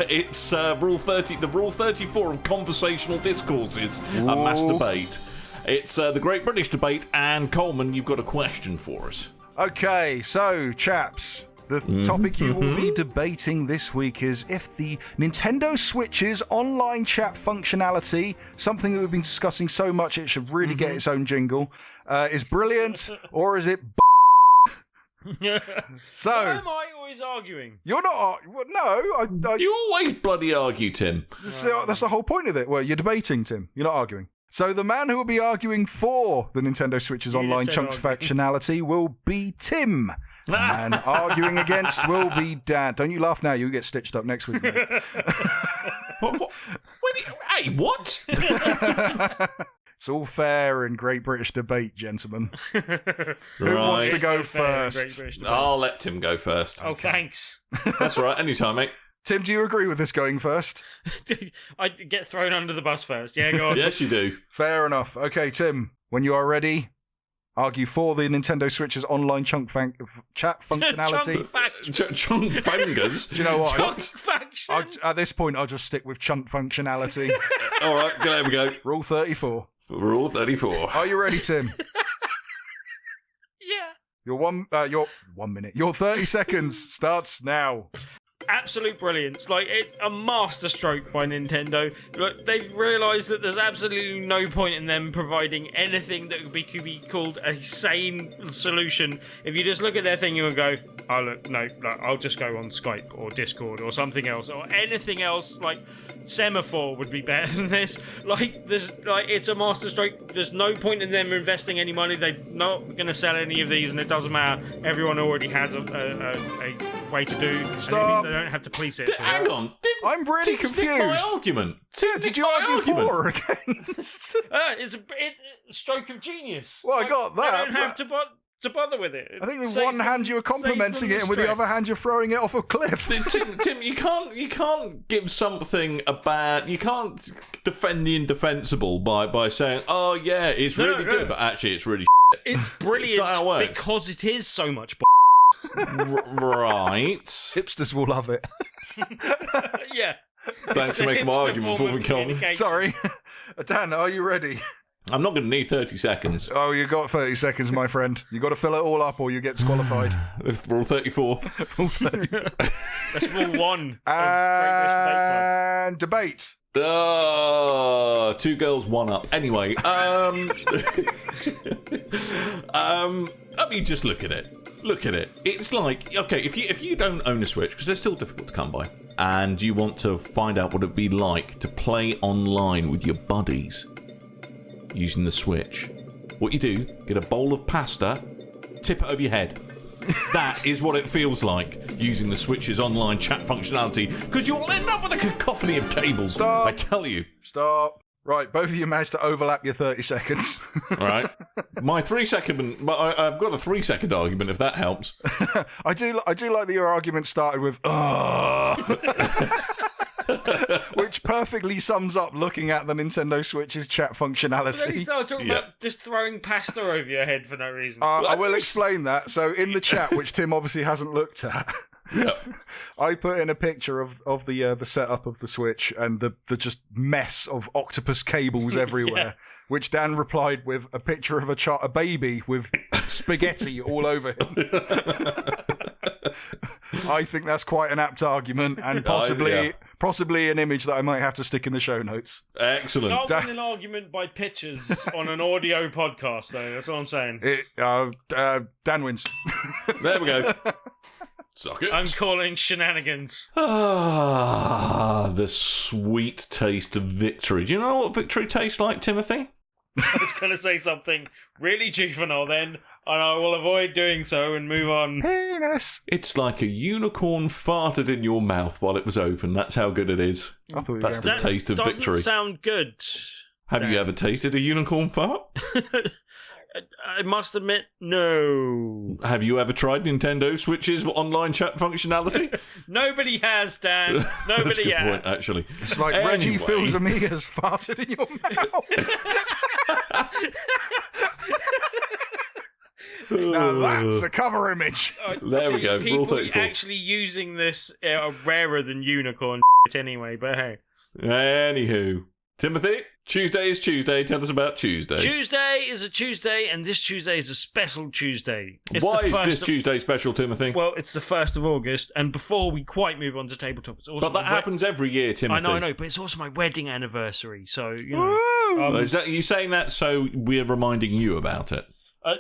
It's Rule 30, the Rule 34 of conversational discourses. Ooh. A mass debate. It's the Great British Debate, and Coleman, you've got a question for us. Okay, so chaps, the topic you will be debating this week is if the Nintendo Switch's online chat functionality, something that we've been discussing so much it should really get its own jingle, is brilliant or is it So why am I always arguing? You're not. No, You always bloody argue, Tim. That's the whole point of it. Well, you're debating, Tim. You're not arguing. So the man who will be arguing for the Nintendo Switch's online chunks functionality will be Tim. And arguing against will be Dan. Don't you laugh now. You'll get stitched up next week, mate. Hey, what? It's all fair in Great British Debate, gentlemen. Who Right. wants to go first? I'll let Tim go first. Oh, thanks. That's right. Anytime, mate. Tim, do you agree with this going first? I get thrown under the bus first. Yeah, go on. Yes, you do. Fair enough. Okay, Tim, when you are ready, argue for the Nintendo Switch's online chat functionality. Chunk fingers. Do you know what? Chunk faction. At this point, I'll just stick with chunt functionality. All right, there we go. Rule 34. Rule 34. Are you ready, Tim? Yeah. Your 1 minute. Your 30 seconds starts now. At absolute brilliance. Like, it's a masterstroke by Nintendo. Look, they've realised that there's absolutely no point in them providing anything that could be called a sane solution. If you just look at their thing, you would go, oh, look, no, I'll just go on Skype or Discord or something else, or anything else, like Semaphore would be better than this. It's a masterstroke. There's no point in them investing any money. They're not going to sell any of these, and it doesn't matter. Everyone already has a way to do. Stop. And it means they don't have to police it. Hang on. I'm really confused. My argument. Did you argue for or against? It's a stroke of genius. Well, I got that. I don't have to bother with it. I think with one hand you were complimenting it, and with the other hand you're throwing it off a cliff. Tim, you can't give something a bad. You can't defend the indefensible by saying, "Oh yeah, it's really good," but actually it's really. It's brilliant It's not how it works. because it is so much. Right. Hipsters will love it. Yeah. Thanks for making my argument before we come. Sorry. Dan, are you ready? I'm not going to need 30 seconds. Oh, you got 30 seconds, my friend. You got to fill it all up or you get disqualified. With Rule 34. That's rule 1. And debate. Two girls, one up. Anyway, I mean, just look at it. Look at it. It's like, okay, if you don't own a Switch, because they're still difficult to come by, and you want to find out what it'd be like to play online with your buddies using the Switch, what you do, get a bowl of pasta, tip it over your head. That is what it feels like using the Switch's online chat functionality, because you'll end up with a cacophony of cables. Stop. I tell you. Stop. Right, both of you managed to overlap your 30 seconds. Right. My 3 second, I've got a 3 second argument if that helps. I do like that your argument started with which perfectly sums up looking at the Nintendo Switch's chat But then you functionality. start talking about just throwing pasta over your head for no reason. I will explain that. So in the chat, which Tim obviously hasn't looked at, I put in a picture of the setup of the Switch and the just mess of octopus cables everywhere, which Dan replied with a picture of a baby with spaghetti all over him. I think that's quite an apt argument, and possibly an image that I might have to stick in the show notes. Excellent. Not win an argument by pictures on an audio podcast, though. That's all I'm saying. Dan wins. There we go. Suck it. I'm calling shenanigans. The sweet taste of victory. Do you know what victory tastes like, Timothy? I was going to say something really juvenile then, and I will avoid doing so and move on. Penis. It's like a unicorn farted in your mouth while it was open. That's how good it is. I thought you were That's the going taste of doesn't victory. Sound good. Have you ever tasted a unicorn fart? I must admit, no. Have you ever tried Nintendo Switch's online chat functionality? Nobody has, Dan. That's a Nobody good has. point, actually. It's like Reggie Fils-Amiga's farted in your mouth. Now that's a cover image. There we go. Rule People 34. actually using this are rarer than unicorn anyway, but hey. Anywho, Timothy, Tuesday is Tuesday. Tell us about Tuesday. Tuesday is a Tuesday, and this Tuesday is a special Tuesday. It's Why the is first this Tuesday special, Timothy? Well, it's the 1st of August, and before we quite move on to tabletop, it's also But that happens every year, Timothy. I know, but it's also my wedding anniversary, so, you know. Woo! Is that you saying that so we're reminding you about it?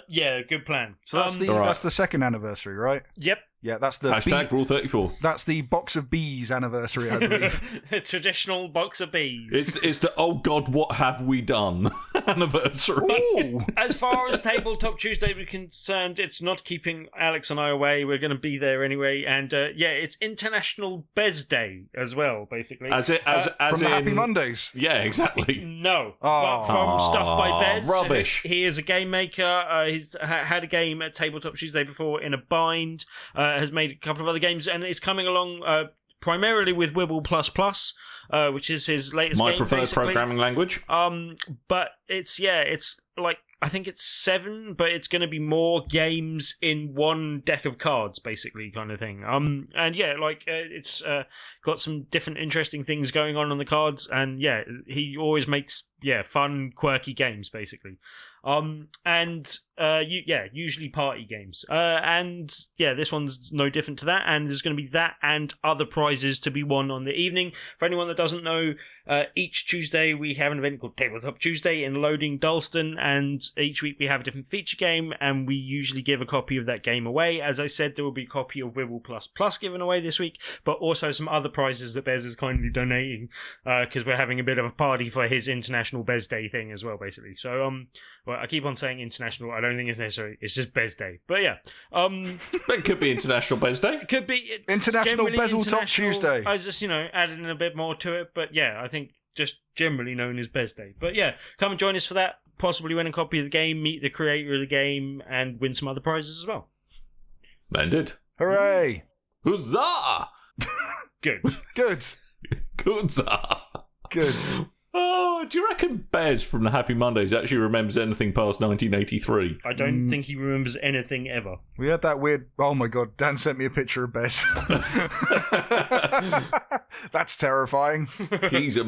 Yeah, good plan. So that's that's the second anniversary, right? Yep. Yeah, that's the Hashtag Rule 34. That's the box of bees anniversary, I believe. The traditional box of bees. It's the oh god, what have we done anniversary. Ooh. As far as Tabletop Tuesday is concerned, it's not keeping Alex and I away. We're going to be there anyway. And it's International Bez Day as well, basically. As From the Happy in Mondays. Yeah, exactly. No. Oh. But from Stuff by Bez. Rubbish. He is a game maker. He's had a game at Tabletop Tuesday before in a bind. Has made a couple of other games, and is coming along primarily with Wibble Plus, which is his latest My game, preferred basically. programming language. But it's like, I think it's 7, but it's going to be more games in one deck of cards, basically, kind of thing. And yeah, like it's got some different interesting things going on the cards, and yeah, he always makes fun, quirky games, basically. Usually party games. This one's no different to that, and there's going to be that and other prizes to be won on the evening. For anyone that doesn't know, each Tuesday we have an event called Tabletop Tuesday in Loading Dalston, and each week we have a different feature game, and we usually give a copy of that game away. As I said, there will be a copy of Wibble Plus Plus given away this week, but also some other prizes that Bez is kindly donating, because we're having a bit of a party for his International Bez Day thing as well, basically. So, well, I keep on saying international. I don't think it's necessary. It's just Bez Day. But yeah. It could be International Bez Day. It could be. International Bezel Top Tuesday. I was just, adding a bit more to it. But yeah, I think just generally known as Bez Day. But yeah, come and join us for that. Possibly win a copy of the game, meet the creator of the game, and win some other prizes as well. Splendid. Hooray! Huzzah! Good. Good. Huzzah! Good. Oh, do you reckon Bez from the Happy Mondays actually remembers anything past 1983? I don't think he remembers anything ever. We had that weird... Oh my god, Dan sent me a picture of Bez. That's terrifying. He's a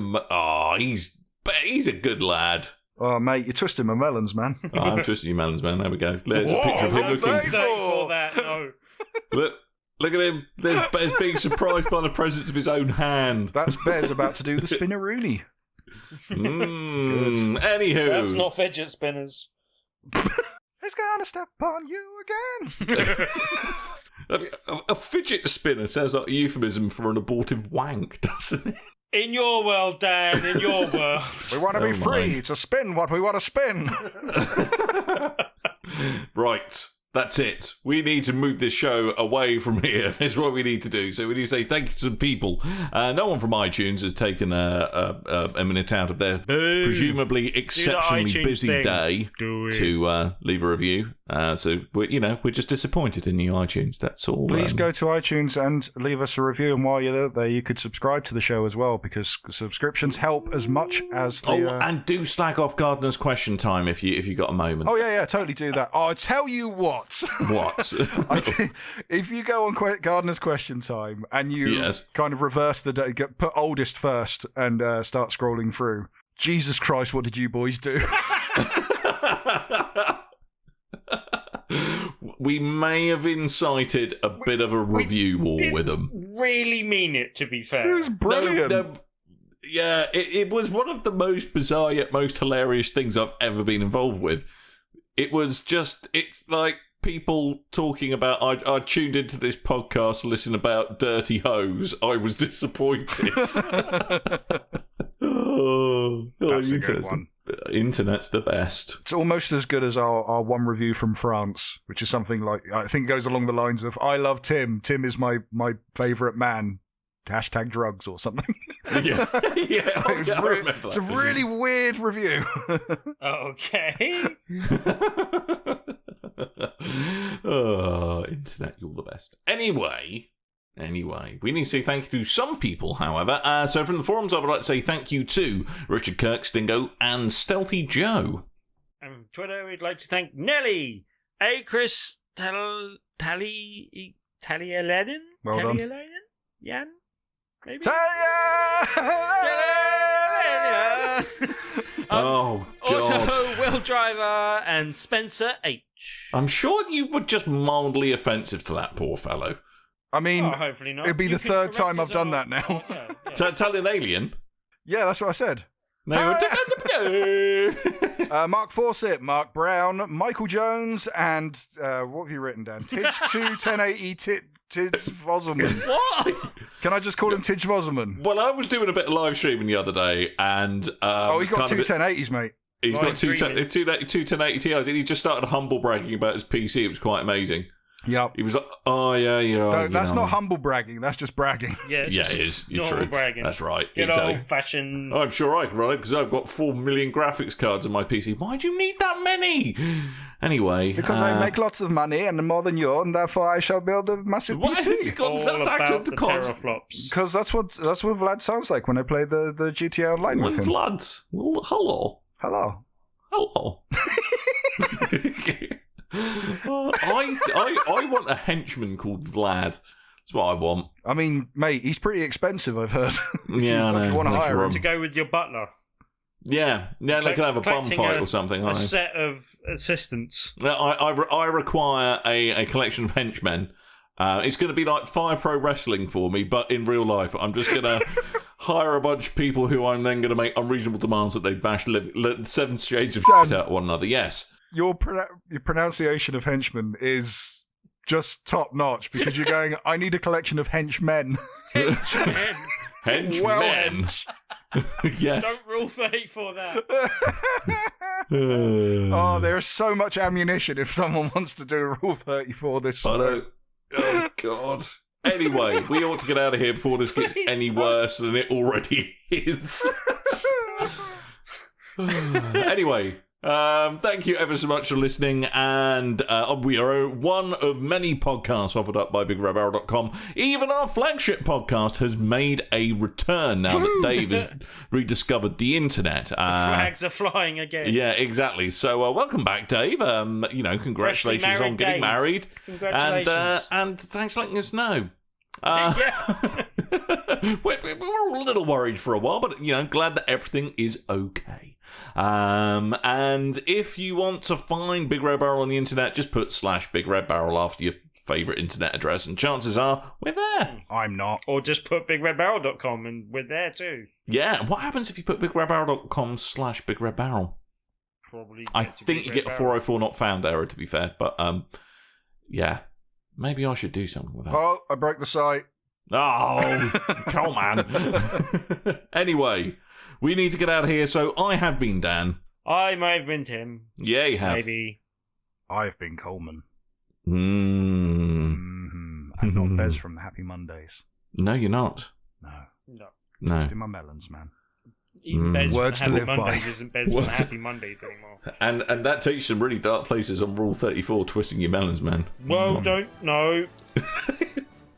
good lad. Oh, mate, you're twisting my melons, man. Oh, I'm twisting your melons, man. There we go. There's a picture of him looking... For that, no. Look at him. There's Bez being surprised by the presence of his own hand. That's Bez about to do the spinneroonie. Anywho. That's not fidget spinners. It's gonna step on you again. A fidget spinner sounds like a euphemism for an abortive wank, doesn't it? In your world, Dan, in your world. We want to be free to spin what we want to spin. Right. That's it. We need to move this show away from here. That's what we need to do. So we need to say thank you to the people. No one from iTunes has taken a minute out of their presumably exceptionally busy day to leave a review. So we're just disappointed in you, iTunes. That's all. Please go to iTunes and leave us a review. And while you're there, you could subscribe to the show as well, because subscriptions help as much as the. And do slag off Gardener's Question Time if you got a moment. Oh yeah, totally do that. Oh, I tell you what. What? If you go on Gardener's Question Time and you kind of reverse the day, put oldest first and start scrolling through. Jesus Christ, what did you boys do? We may have incited a bit of a review war with them. Really mean it, to be fair. It was brilliant. Yeah, it was one of the most bizarre yet most hilarious things I've ever been involved with. It's like people talking about, I tuned into this podcast to listen about dirty hoes. I was disappointed. That's a good one. Internet's the best. It's almost as good as our one review from France, which is something like, I think goes along the lines of, I love Tim. Tim is my favourite man. # drugs or something. Yeah. It's a really weird review. Okay. Oh, internet, you're the best. Anyway, we need to say thank you to some people, however. So from the forums, I would like to say thank you to Richard Kirk, Stingo, and Stealthy Joe. And from Twitter, we'd like to thank Nelly, A. Chris Talialedin? Well done. Yan? Maybe? Oh, God. Also, Will Driver and Spencer H. I'm sure you were just mildly offensive to that poor fellow. I mean, hopefully not. It'd be the third time I've done that now. Italian alien? Yeah, that's what I said. No. Mark Fawcett, Mark Brown, Michael Jones, and what have you written down? Tidge2 1080 Tidge Voselman. What? Can I just call him Tidge Voselman? Well, I was doing a bit of live streaming the other day, and he's got two 1080s, mate. He's got two 1080 Ti's, and he just started humble bragging about his PC. It was quite amazing. Yep. He was like, "Oh yeah." That's not humble bragging. That's just bragging. Yeah, it is. You're true. Bragging. That's right. Good exactly. old-fashioned. I'm sure I can run it because I've got 4 million graphics cards on my PC. Why do you need that many? Anyway, because I make lots of money and more than you, and therefore I shall build a massive PC. All about the teraflops. Because that's what Vlad sounds like when I play the GTA Online with him. Vlad, well, hello. I want a henchman called Vlad. That's what I want. I mean, mate, he's pretty expensive, I've heard. Yeah, I know. If you want to hire him. To go with your butler. Yeah, they can have a bum fight or something. A set of assistants. I require a collection of henchmen. It's going to be like Fire Pro Wrestling for me, but in real life. I'm just going to hire a bunch of people who I'm then going to make unreasonable demands that they bash 7 shades of shit out of one another. Yes. Your pronunciation of henchman is just top notch because you're going, I need a collection of henchmen. Henchmen. Henchmen. Well, Yes. Don't rule 34 that. Oh, there's so much ammunition if someone wants to do Rule 34 this Oh, God. Anyway, we ought to get out of here before this gets any worse than it already is. Anyway, thank you ever so much for listening, and we are one of many podcasts offered up by BigRedBarel.com. Even our flagship podcast has made a return now that Dave has rediscovered the internet. Flags are flying again. Yeah, exactly. So welcome back, Dave. Congratulations on getting married. Congratulations. And thanks for letting us know. Yeah. we were all a little worried for a while, but glad that everything is okay. And if you want to find Big Red Barrel on the internet, just put /BigRedBarel after your favourite internet address, and chances are we're there. I'm not. Or just put BigRedBarel.com and we're there too. Yeah. What happens if you put BigRedBarel.com /BigRedBarel? Probably. I think you get a 404 not found error, to be fair, but yeah. Maybe I should do something with that. Oh, I broke the site. Oh, Coleman. Anyway, we need to get out of here, so I have been Dan. I may have been Tim. Yeah, you have. Maybe. I've been Coleman. Mm. I'm not Bez from the Happy Mondays. No, you're not. No. No. Just in my melons, man. Even Bez Words from to Happy live by. Mondays isn't Bez from the Happy Mondays anymore. And that takes you some really dark places on Rule 34, twisting your melons, man. Well, don't do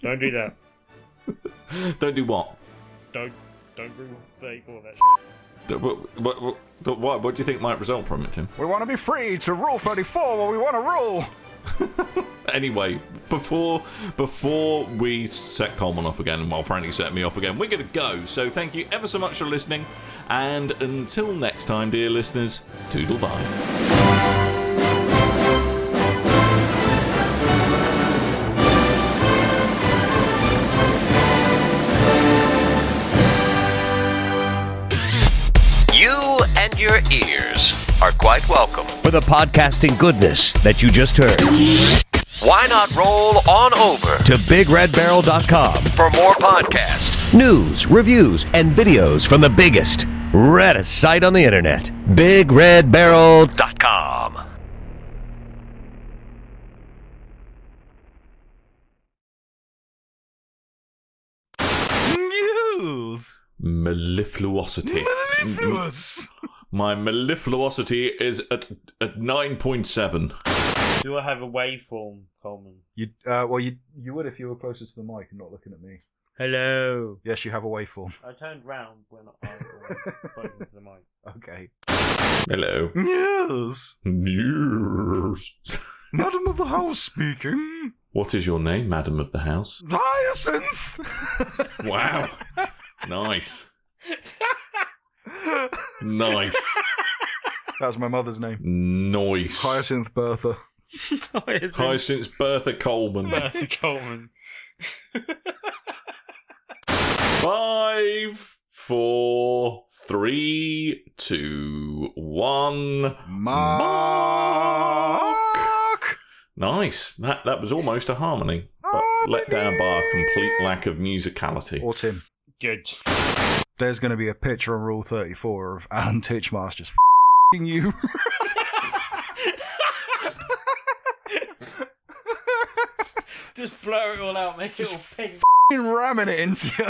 that. Don't do what? Don't Rule 34 that What do you think might result from it, Tim? We want to be free to Rule 34 what we want to rule. Anyway, before we set Coleman off again, and while Frankie set me off again, we're going to go. So thank you ever so much for listening, and until next time, dear listeners, toodle bye. You and your ears are quite welcome. For the podcasting goodness that you just heard. Why not roll on over To BigRedBarel.com. for more podcasts? News, reviews, and videos from the biggest, reddest site on the internet. BigRedBarel.com. News. Mellifluosity. Mellifluous. My mellifluosity is at 9.7. Do I have a waveform, Coleman? You would if you were closer to the mic and not looking at me. Hello. Yes, you have a waveform. I turned round when I spoke into the mic. Okay. Hello. News. News. Madam of the House speaking. What is your name, Madam of the House? Hyacinth. Wow. Nice. Nice. That's my mother's name. Nice. Hyacinth Bertha. Hyacinth Bertha Coleman. Bertha Coleman. 5, 4, 3, 2, 1. Mark. Nice. That was almost a harmony, but let down by a complete lack of musicality. Or Tim. Good. There's going to be a picture on Rule 34 of Alan Titchmarsh just f***ing you. Just blur it all out, make it all pink. Ramming it into you.